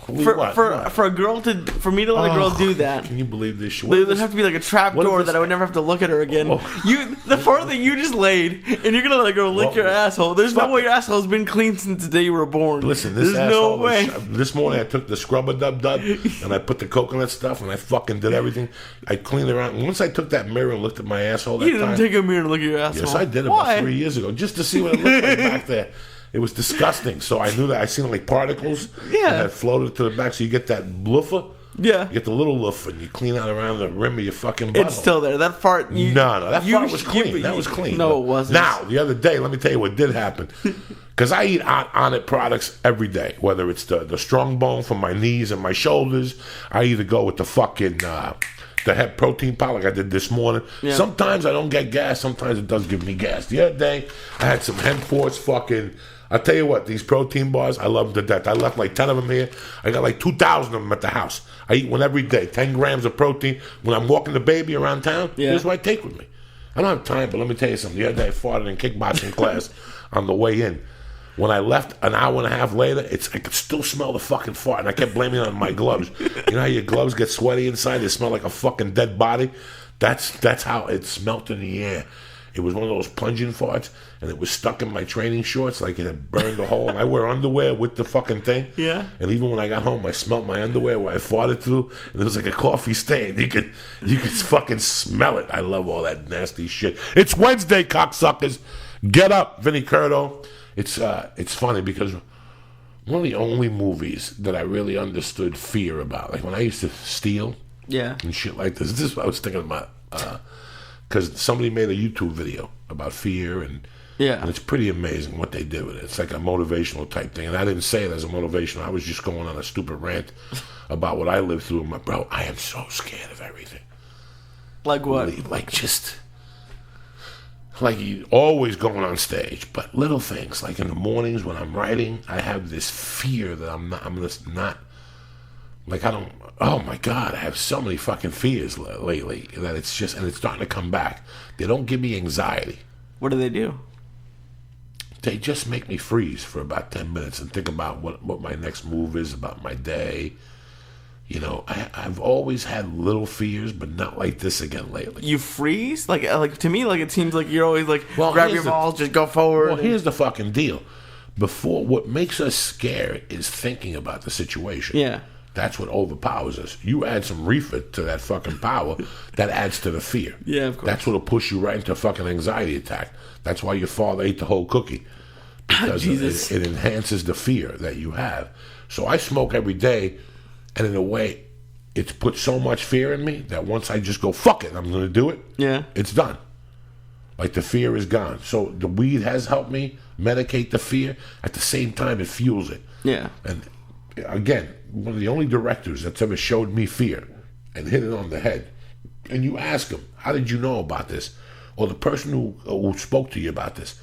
Lee, For me to let a girl do that, Can you believe this shit? there'd have to be like a trap What if door this- that I would never have to look at her again. The fart that you just laid, and you're gonna let a girl lick your asshole. There's no way your asshole's been clean since the day you were born. Listen, this There's asshole no way. This morning I took the scrubber dub and I put the coconut stuff and I fucking did everything. I cleaned it around. And once I took that mirror and looked at my asshole that You didn't time, take a mirror and look at your asshole. yes, I did Why? about 3 years ago just to see what it looked like back there. It was disgusting. So I knew that I seen like particles that floated to the back. So you get that loofah. Yeah. You get the little loofah and you clean out around the rim of your fucking butthole. It's still there. That fart. No, that fart was clean. That was clean. No, it wasn't. Now, the other day, let me tell you what did happen. Because I eat on it products every day, whether it's the strong bone for my knees and my shoulders. I either go with the fucking the head protein powder like I did this morning. Yeah. Sometimes I don't get gas. Sometimes it does give me gas. The other day, I had some Henforce fucking... I'll tell you what, these protein bars, I love them to death. I left like 10 of them here. I got like 2,000 of them at the house. I eat one every day, 10 grams of protein. When I'm walking the baby around town, here's what I take with me. I don't have time, but let me tell you something. The other day I farted in kickboxing class on the way in. When I left an hour and a half later, I could still smell the fucking fart, and I kept blaming it on my gloves. You know how your gloves get sweaty inside? They smell like a fucking dead body? That's how it smelt in the air. It was one of those plunging farts, and it was stuck in my training shorts like it had burned a hole. And I wear underwear with the fucking thing. Yeah. And even when I got home, I smelled my underwear where I farted through, and it was like a coffee stain. You could fucking smell it. I love all that nasty shit. It's Wednesday, cocksuckers. Get up, Vinny Curto. It's funny because one of the only movies that I really understood fear about, like when I used to steal and shit like this is what I was thinking about. Because somebody made a YouTube video about fear, and it's pretty amazing what they did with it. It's like a motivational type thing. And I didn't say it as a motivation. I was just going on a stupid rant about what I lived through. Bro, I am so scared of everything. Like what? Like you always going on stage, but little things. Like in the mornings when I'm writing, I have this fear that I'm just not... Like I don't... Oh my God, I have so many fucking fears lately that it's just... And it's starting to come back. They don't give me anxiety. What do they do? They just make me freeze for about 10 minutes and think about what my next move is, about my day. You know, I've always had little fears, but not like this again lately. You freeze? Like to me, like it seems like you're always like, well, grab your balls, just go forward. Well, here's the fucking deal. What makes us scared is thinking about the situation. Yeah. That's what overpowers us. You add some reefer to that fucking power, that adds to the fear. Yeah, of course. That's what'll push you right into a fucking anxiety attack. That's why your father ate the whole cookie. Because it enhances the fear that you have. So I smoke every day, and in a way, it's put so much fear in me that once I just go, fuck it, I'm going to do it, it's done. Like the fear is gone. So the weed has helped me medicate the fear. At the same time, it fuels it. Yeah. And again, one of the only directors that's ever showed me fear and hit it on the head. And you ask him, how did you know about this? Or the person who spoke to you about this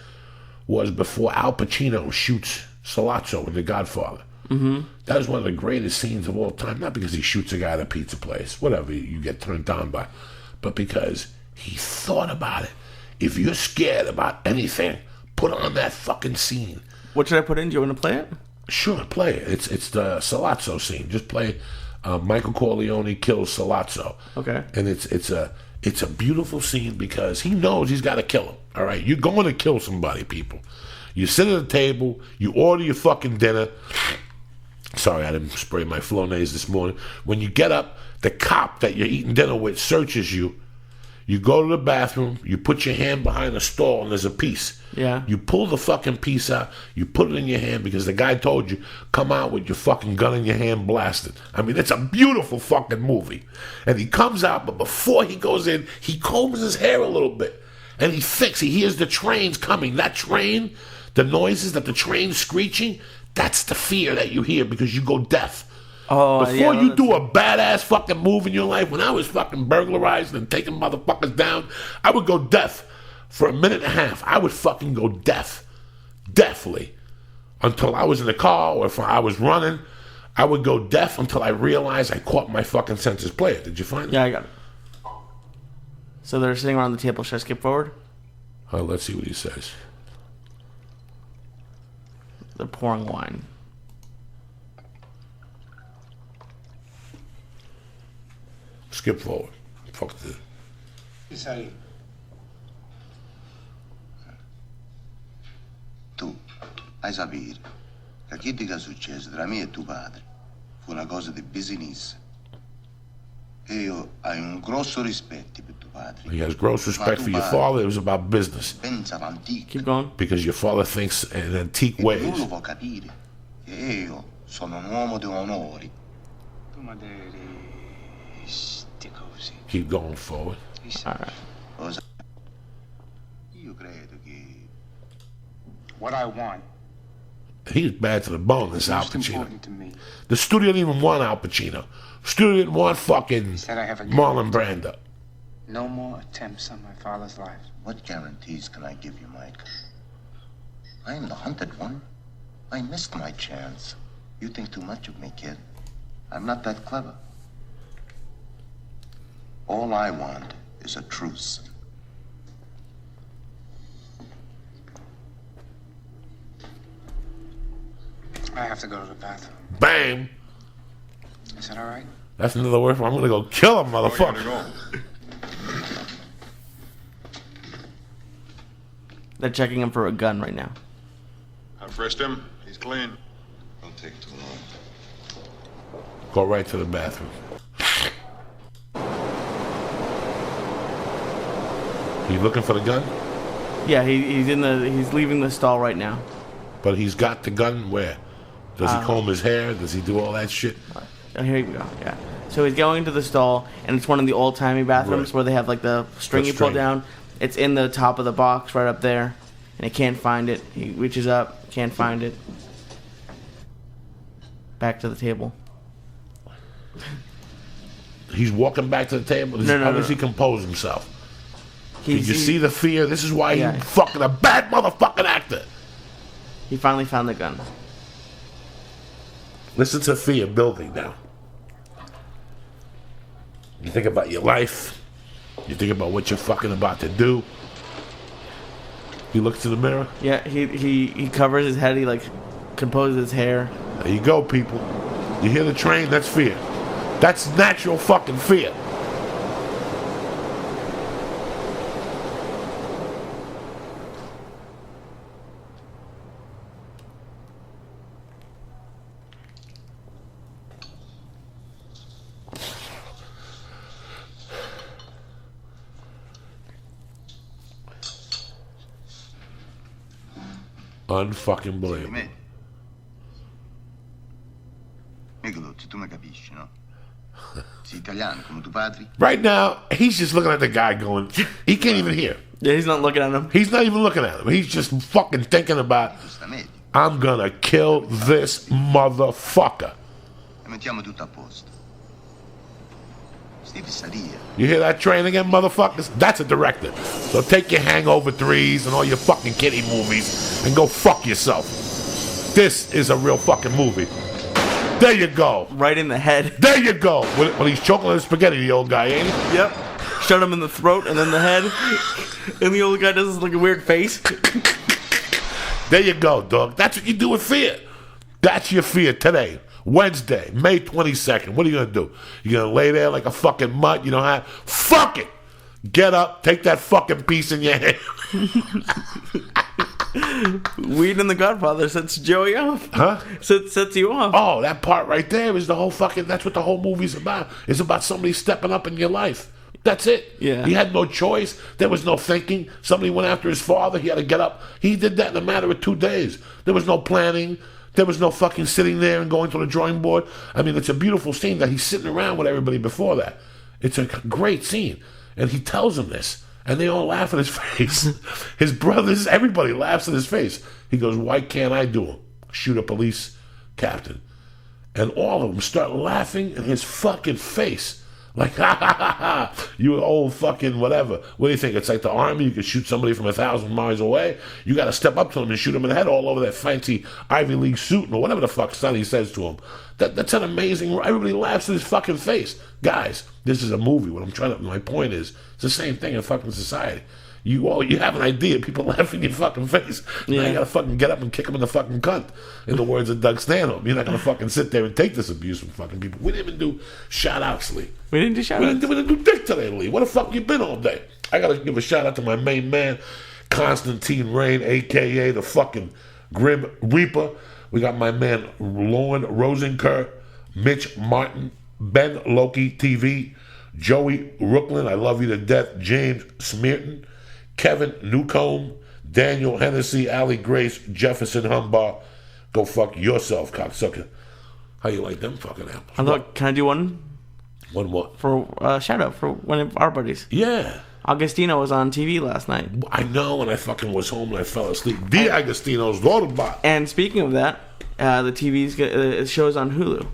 was before Al Pacino shoots Salazzo in The Godfather. Mm-hmm. That is one of the greatest scenes of all time. Not because he shoots a guy at a pizza place, whatever you get turned on by, but because he thought about it. If you're scared about anything, put on that fucking scene. What should I put in? Do you want to play it? Sure, play it. It's the Salazzo scene. Just play Michael Corleone kills Salazzo. Okay. And it's a beautiful scene because he knows he's got to kill him. All right, you're going to kill somebody, people. You sit at a table, you order your fucking dinner. Sorry, I didn't spray my Flonase this morning. When you get up, the cop that you're eating dinner with searches you. You go to the bathroom, you put your hand behind a stall, and there's a piece. Yeah. You pull the fucking piece out, you put it in your hand because the guy told you, come out with your fucking gun in your hand blasted. I mean, it's a beautiful fucking movie. And he comes out, but before he goes in, he combs his hair a little bit. And he hears the trains coming. That train, the noises that the train's screeching, that's the fear that you hear because you go deaf. Oh, Before you do a badass fucking move in your life, when I was fucking burglarized and taking motherfuckers down, I would go deaf for a minute and a half. I would fucking go deaf. Deafly. Until I was in the car or if I was running, I would go deaf until I realized I caught my fucking senses. Play it. Did you find it? Yeah, I got it. So they're sitting around the table. Should I skip forward? Let's see what he says. They're pouring wine. Skip forward. Fuck this. Sai, Tu hai sapere che chi che è successo tra me e tuo padre fu una cosa di business. E io hai un grosso rispetto per tuo padre. He has gross respect for your father. It was about business. Pensa all'antico. Keep going. Because your father thinks in antique E ways. non lo può capire che io sono un uomo di onori. tu madre sti cose. Keep going forward. All right. Cosa? Io credo che What I want He's bad to the bone, this is Al most Pacino. important to me. The studio didn't even want Al Pacino. Studio didn't want fucking Said I have a Marlon Brando. No more attempts on my father's life. what guarantees can I give you, Mike? I am the hunted one. I missed my chance. You think too much of me, kid. I'm not that clever. All I want is a truce. I have to go to the bathroom. Bam! Is that all right? That's another word for I'm gonna go kill him, motherfucker. They're checking him for a gun right now. I frisked him. He's clean. Don't take too long. Go right to the bathroom. You looking for the gun? Yeah, he's leaving the stall right now. But he's got the gun where? Does he comb his hair? Does he do all that shit? Oh, here you go. Yeah. So he's going to the stall, and it's one of the old-timey bathrooms Right. where they have like the string The you pull string. down. It's in the top of the box right up there, and he can't find it. He reaches up, can't find it. Back to the table. He's walking back to the table. No, How no, does no. he compose himself? Did He's, you he, see the fear? This is why Yeah. you fucking a bad motherfucking actor. he finally found the gun. Listen to fear building now. You think about your life. You think about what you're fucking about to do. He looks in the mirror. Yeah, he covers his head. He like composes his hair. There you go, people. You hear the train? That's fear. That's natural fucking fear. Unfucking believable. Me? Michelozzi, tu mi capisci, no? Sei italiano come tuo padre? Right now, he's just looking at the guy going, he can't even hear. Yeah, he's not looking at him. He's not even looking at him. He's just fucking thinking about, Sta meglio. I'm gonna kill this motherfucker. E mettiamo tutto a posto. Sti fissaria. You hear that train again, motherfuckers? That's a director. So take your Hangover 3s and all your fucking kiddie movies and go fuck yourself. This is a real fucking movie. There you go. Right in the head. There you go. When he's choking on his spaghetti, the old guy, ain't he? Yep. Shot him in the throat and then the head. And the old guy does this like a weird face. There you go, dog. That's what you do with fear. That's your fear today. Wednesday, May 22nd. What are you going to do? You going to lay there like a fucking mutt? You know how? Fuck it. Get up. Take that fucking piece in your hand. Weed in The Godfather sets Joey off. Huh? Sets you off. Oh, that part right there is the whole fucking, that's what the whole movie's about. It's about somebody stepping up in your life. That's it. Yeah. He had no choice. There was no thinking. Somebody went after his father. He had to get up. He did that in a matter of 2 days. There was no planning. There was no fucking sitting there and going to the drawing board. I mean, it's a beautiful scene that he's sitting around with everybody before that. It's a great scene. And he tells him this. And they all laugh at his face. His brothers, everybody laughs at his face. He goes, why can't I do it? Shoot a police captain. And all of them start laughing in his fucking face. Like, ha, ha, ha, ha, you old fucking whatever. What do you think? It's like the army. You can shoot somebody from 1,000 miles away. You got to step up to them and shoot them in the head all over that fancy Ivy League suit or whatever the fuck Sonny says to him. That's an amazing... Everybody laughs in his fucking face. Guys, this is a movie. My point is, it's the same thing in fucking society. You have an idea, people laugh in your fucking face. Yeah. Now you gotta fucking get up and kick them in the fucking cunt. In the words of Doug Stanhope. You're not gonna fucking sit there and take this abuse from fucking people. We didn't even do shout-outs, Lee. We didn't do shout-outs? We didn't do dick today, Lee. Where the fuck you been all day? I gotta give a shout-out to my main man, Constantine Rain, a.k.a. the fucking Grim Reaper. We got my man, Lauren Rosenkerr, Mitch Martin, Ben Loki TV, Joey Rooklyn, I love you to death, James Smearton, Kevin Newcomb, Daniel Hennessy, Allie Grace, Jefferson Humbar. Go fuck yourself, cocksucker. How you like them fucking apples? Can I do one? One what? For shout out for one of our buddies. Yeah. Augustino was on TV last night. I know, and I fucking was home and I fell asleep. Agostino's Autobot. And speaking of that, the TV's show's on Hulu.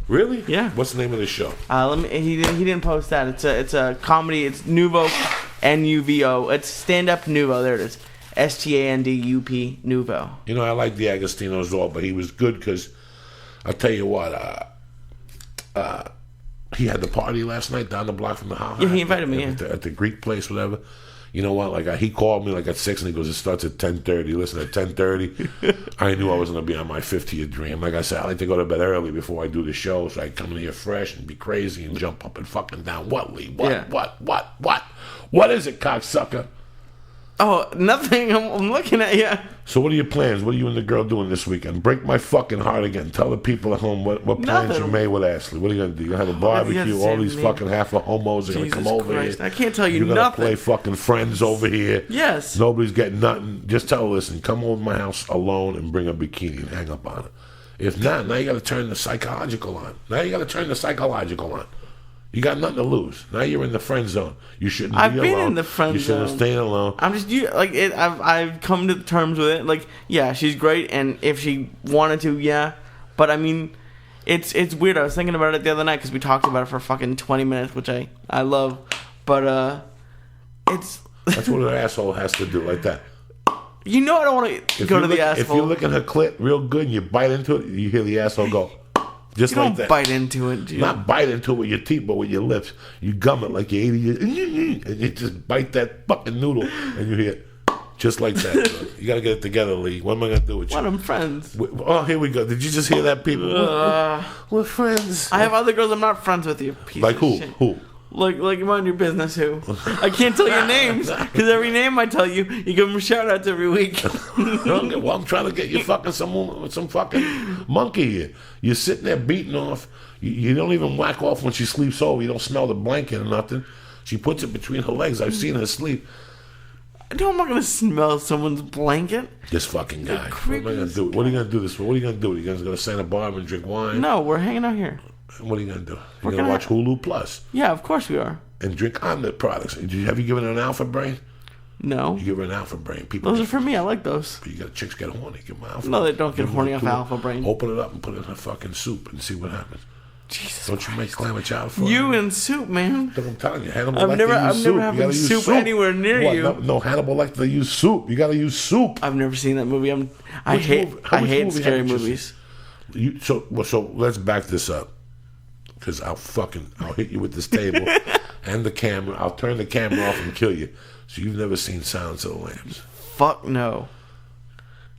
Really? Yeah. What's the name of the show? He didn't post that. It's a comedy. It's Nuvo, Nuvo. It's stand up Nuvo. There it is. STANDUP Nuvo. You know, I like the Agostino's all, but he was good because I'll tell you what. He had the party last night down the block from the house. Yeah, he invited me. At the Greek place, whatever. You know what? Like he called me like at 6 and he goes, it starts at 10:30. Listen, at 10:30, I knew I was going to be on my 50th dream. Like I said, I like to go to bed early before I do the show, so I come in here fresh and be crazy and jump up and fucking down. What, Lee? What? Yeah. What is it, cocksucker? Oh, nothing. I'm looking at you. So what are your plans? What are you and the girl doing this weekend? Break my fucking heart again. Tell the people at home what plans you made with Ashley. What are you going to do? You're going to have a barbecue? All these fucking half of homos are going to come over here. I can't tell you You're nothing. You're going to play fucking friends over here. Yes. Nobody's getting nothing. Just tell her, listen, come over to my house alone and bring a bikini and hang up on it. If not, now you got to turn the psychological on. You got nothing to lose. Now you're in the friend zone. You shouldn't be alone. I've been in the friend zone. You should have stayed alone. I'm just I've come to terms with it. Like, yeah, she's great, and if she wanted to, yeah. But I mean, it's weird. I was thinking about it the other night because we talked about it for fucking 20 minutes, which I love. But it's that's what an asshole has to do, like that. You know, I don't want to go to the asshole. If you look at her clit real good and you bite into it, you hear the asshole go. Just you like don't that. Bite into it, dude. Not bite into it with your teeth, but with your lips. You gum it like you're 80 years, and you just bite that fucking noodle, and you hear just like that. You gotta get it together, Lee. What am I gonna do with you? What? I'm friends. Oh, here we go. Did you just hear that, people? We're friends. I have other girls I'm not friends with. You piece like of who? shit. Who? Like mind your business. Who? I can't tell your names because every name I tell you, you give them shout outs every week. Well, I'm trying to get you fucking some fucking monkey here. You're sitting there beating off. You don't even whack off when she sleeps over. You don't smell the blanket or nothing. She puts it between her legs. I've seen her sleep. No, I'm not gonna smell someone's blanket. This fucking guy. What am I gonna do? What are you gonna do this for? What are you gonna do? You guys gonna stand at a bar and drink wine? No, we're hanging out here. What are you going to do? You're going to watch Hulu Plus. Yeah, of course we are. And drink Omnit products. Have you given her an Alpha Brain? No. You give her an Alpha Brain. People those are for me. I like those. But you got chicks get horny. Give them Alpha No, they don't get horny off Alpha Brain. Open it up and put it in her fucking soup and see what happens. Jesus Don't you make clam child for you and soup, man. I'm telling you. Hannibal I'm never soup. having soup anywhere near you. No, Hannibal Lecter, they use soup. You got to use soup. I've never seen that movie. I hate scary movies. So let's back this up. Because I'll hit you with this table and the camera. I'll turn the camera off and kill you. So you've never seen Silence of the Lambs. Fuck no.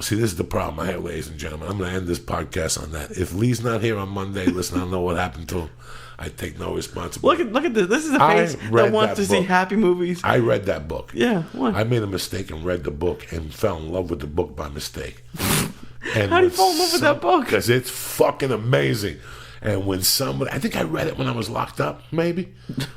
See, this is the problem I have, ladies and gentlemen. I'm going to end this podcast on that. If Lee's not here on Monday, listen, I don't know what happened to him. I take no responsibility. Look at this. This is a face that wants to see happy movies. I read that book. Yeah, what? I made a mistake and read the book and fell in love with the book by mistake. How do you fall in love with that book? Because it's fucking amazing. And when somebody, I think I read it when I was locked up, maybe.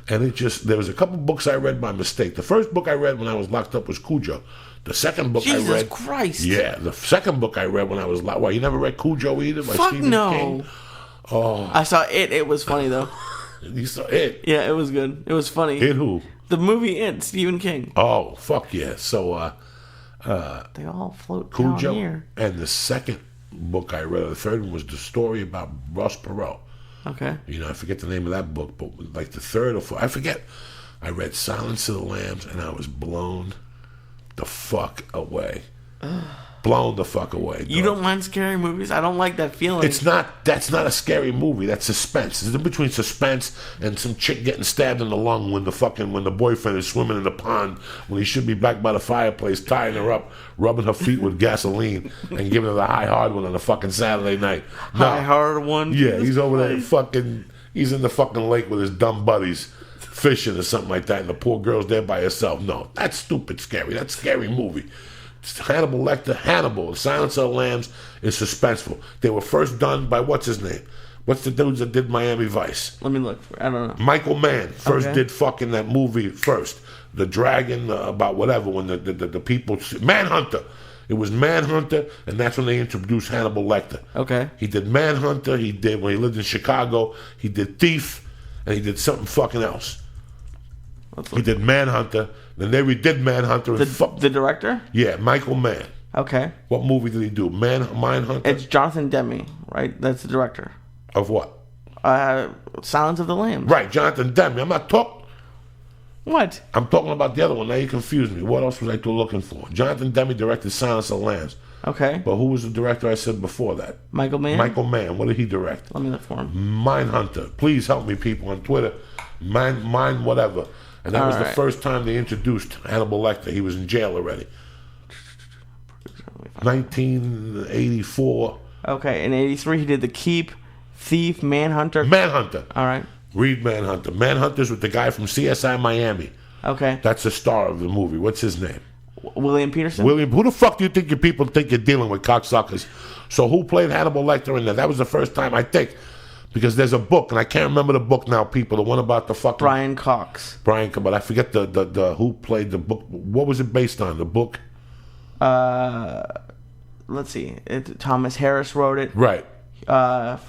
And there was a couple books I read by mistake. The first book I read when I was locked up was Cujo. The second book I read. Jesus Christ. Yeah, the second book I read when I was locked. Why, you never read Cujo either? By Fuck Stephen no. King? Oh. I saw it. It was funny though. You saw it? Yeah, it was good. It was funny. It who? The movie It, Stephen King. Oh, fuck yeah. So, They all float Cujo. down here. And the second book I read, the third one, was the story about Ross Perot. Okay. You know, I forget the name of that book, but like the third or fourth, I forget. I read Silence of the Lambs, and I was blown the fuck away. Blown the fuck away. You dog. don't mind scary movies? I don't like that feeling. That's not a scary movie. That's suspense. It's in between suspense and some chick getting stabbed in the lung when the boyfriend is swimming in the pond when he should be back by the fireplace tying her up, rubbing her feet with gasoline and giving her the high hard one on a fucking Saturday night. High hard one. Yeah, he's over there he's in the fucking lake with his dumb buddies fishing or something like that, and the poor girl's there by herself. No, that's stupid scary. That's a scary movie. Hannibal Lecter, Hannibal, Silence of the Lambs is suspenseful. They were first done by what's his name? What's the dudes that did Miami Vice? Let me look. I don't know. Michael Mann first did fucking that movie first. The Dragon, about whatever, when the people... Manhunter. It was Manhunter, and that's when they introduced Hannibal Lecter. Okay. He did Manhunter, when he lived in Chicago, he did Thief, and he did something fucking else. He did Manhunter, then they redid Manhunter. The director? Yeah, Michael Mann. Okay. What movie did he do? Manhunter? It's Jonathan Demme, right? That's the director. Of what? Silence of the Lambs. Right, Jonathan Demme. I'm not talking... What? I'm talking about the other one. Now you confused me. What else was I looking for? Jonathan Demme directed Silence of the Lambs. Okay. But who was the director I said before that? Michael Mann? Michael Mann. What did he direct? Let me look for him. Mindhunter. Please help me, people, on Twitter. Mind whatever. And that was the first time they introduced Hannibal Lecter. He was in jail already. 1984. Okay, in 83 he did The Keep, Thief, Manhunter. Manhunter. All right. Read Manhunter. Manhunter's with the guy from CSI Miami. Okay. That's the star of the movie. What's his name? William Peterson? William. Who the fuck do you think your people think you're dealing with, cocksuckers? So who played Hannibal Lecter in there? That was the first time, I think. Because there's a book, and I can't remember the book now, people. The one about the fucking... Brian Cox. But I forget the who played the book. What was it based on, the book? Let's see. Thomas Harris wrote it. Right. Let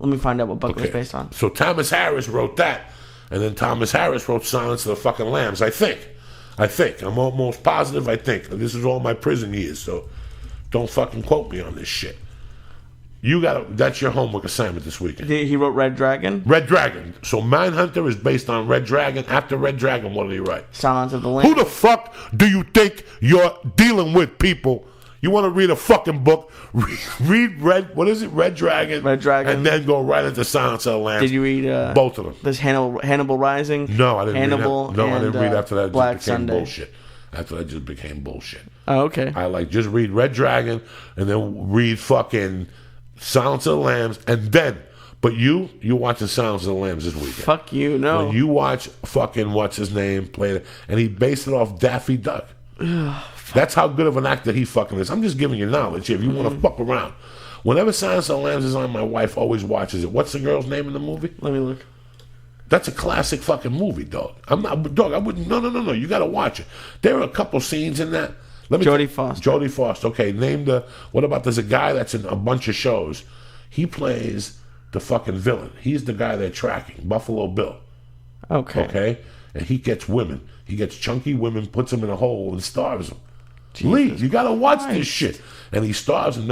me find out what book it was based on. So Thomas Harris wrote that, and then Thomas Harris wrote Silence of the fucking Lambs, I think. I'm almost positive, I think. This is all my prison years, so don't fucking quote me on this shit. That's your homework assignment this weekend. He wrote Red Dragon? Red Dragon. So Mindhunter is based on Red Dragon. After Red Dragon, what did he write? Silence of the Lambs. Who the fuck do you think you're dealing with, people? You want to read a fucking book? Read Red Dragon. Red Dragon. And then go right into Silence of the Lambs. Did you read both of them? There's Hannibal Rising? No, I didn't Hannibal read that. No, I didn't read after that. It Black just became Sunday. bullshit. After that just became bullshit. Oh, okay. I just read Red Dragon and then read fucking Silence of the Lambs, and then, but you're watching Silence of the Lambs this weekend. Fuck you, no. When you watch fucking what's his name play it, and he based it off Daffy Duck. That's how good of an actor he fucking is. I'm just giving you knowledge here if you want to fuck around. Whenever Silence of the Lambs is on, my wife always watches it. What's the girl's name in the movie? Let me look. That's a classic fucking movie, dog. I wouldn't. No. You got to watch it. There are a couple scenes in that. Jodie Foster. Jodie Foster. Okay, what about, there's a guy that's in a bunch of shows. He plays the fucking villain. He's the guy they're tracking, Buffalo Bill. Okay? And he gets women. He gets chunky women, puts them in a hole, and starves them. Lee, you got to watch this shit. And he starves them,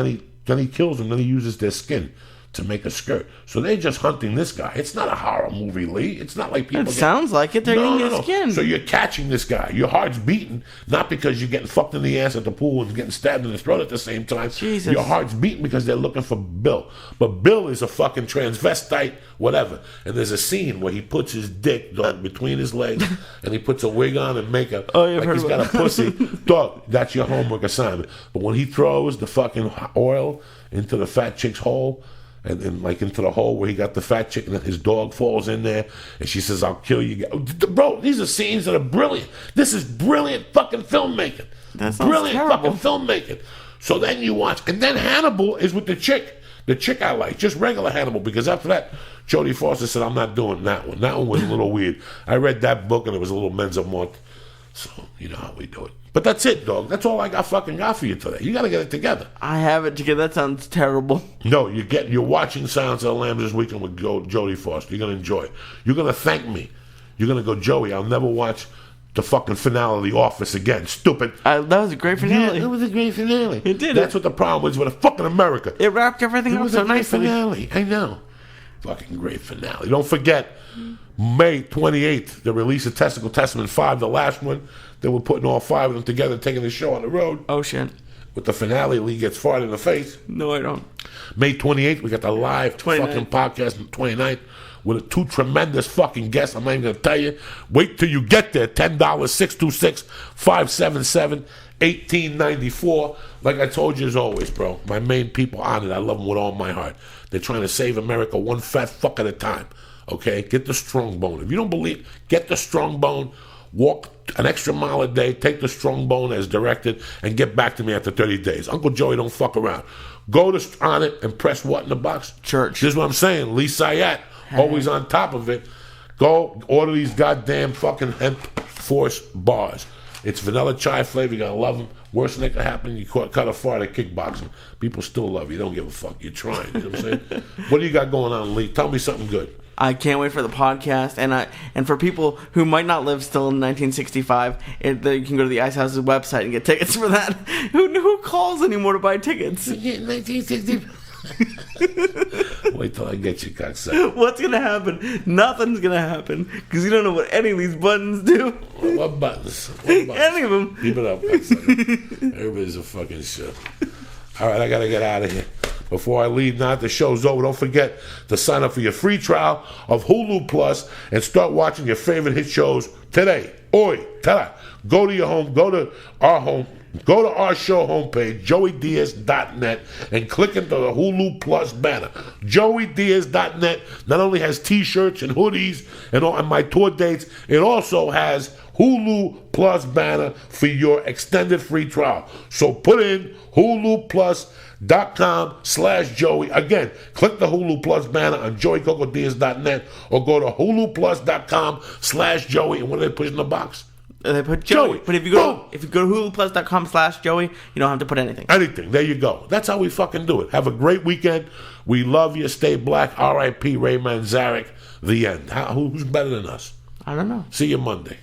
then he kills them, then he uses their skin to make a skirt. So they're just hunting this guy. It's not a horror movie, Lee. It's not like people... It sounds like it. They're eating his skin. So you're catching this guy. Your heart's beating, not because you're getting fucked in the ass at the pool and getting stabbed in the throat at the same time. Jesus. Your heart's beating because they're looking for Bill. But Bill is a fucking transvestite, whatever. And there's a scene where he puts his dick, dog, between his legs, and he puts a wig on and makeup. Oh, you've like heard he's about got a pussy. Dog, that's your homework assignment. But when he throws the fucking oil into the fat chick's hole, and like into the hole where he got the fat chick, and then his dog falls in there, and she says, "I'll kill you." Bro, these are scenes that are brilliant. This is brilliant fucking filmmaking. That sounds brilliant terrible. fucking filmmaking. So then you watch, and then Hannibal is with the chick The chick I like, just regular Hannibal, because after that, Jodie Foster said, I'm not doing that one. That one was a little weird. I read that book, and it was a little men's a month. So, you know how we do it. But that's it, dog. That's all I got for you today. You got to get it together. I have it together. That sounds terrible. No, you're watching Silence of the Lambs this weekend with Jodie Foster. You're going to enjoy it. You're going to thank me. You're going to go, Joey, I'll never watch the fucking finale of The Office again. Stupid. That was a great finale. Yeah, it was a great finale. It did. That's what the problem was with a fucking America. It wrapped everything up so nicely. Finale. I know. Fucking great finale. Don't forget, May 28th, the release of Testicle Testament 5, the last one. They were putting all 5 of them together, taking the show on the road. Oh, shit. With the finale, Lee gets farted in the face. No, I don't. May 28th, we got the live 29th. fucking podcast on 29th with 2 tremendous fucking guests. I'm not even going to tell you. Wait till you get there. $10, 626-577-1894. Like I told you as always, bro. My main people on it. I love them with all my heart. They're trying to save America one fat fuck at a time. Okay? Get the strong bone. If you don't believe, get the strong bone. Walk an extra mile a day, take the strong bone as directed, and get back to me after 30 days. Uncle Joey don't fuck around. Go to on it and press what in the box? Church. This is what I'm saying. Lee Sayat, always on top of it. Go order these goddamn fucking hemp force bars. It's vanilla chai flavor. You're going to love them. Worst thing that could happen, you cut a fart at kickboxing. People still love you. Don't give a fuck. You're trying. You know what I'm saying? What do you got going on, Lee? Tell me something good. I can't wait for the podcast, and for people who might not live still in 1965, you can go to the Ice House's website and get tickets for that. Who calls anymore to buy tickets? 1965. Wait till I get you, cocksucker. What's gonna happen? Nothing's gonna happen because you don't know what any of these buttons do. What buttons? Any of them. Keep it up, cocksucker. Everybody's a fucking shit. All right, I gotta get out of here. Before I leave now, the show's over. Don't forget to sign up for your free trial of Hulu Plus and start watching your favorite hit shows today. Oi, tada. Go to your home, go to our show homepage, joeydiaz.net, and click into the Hulu Plus banner. joeydiaz.net not only has t-shirts and hoodies and my tour dates, it also has Hulu Plus banner for your extended free trial. So put in HuluPlus.com/Joey. Again, click the Hulu Plus banner on joeycocodiaz.net or go to HuluPlus.com/Joey. And what do they put in the box? They put Joey. But if you go to HuluPlus.com/Joey, you don't have to put anything. Anything. There you go. That's how we fucking do it. Have a great weekend. We love you. Stay black. R.I.P. Ray Manzarek. The end. Who's better than us? I don't know. See you Monday.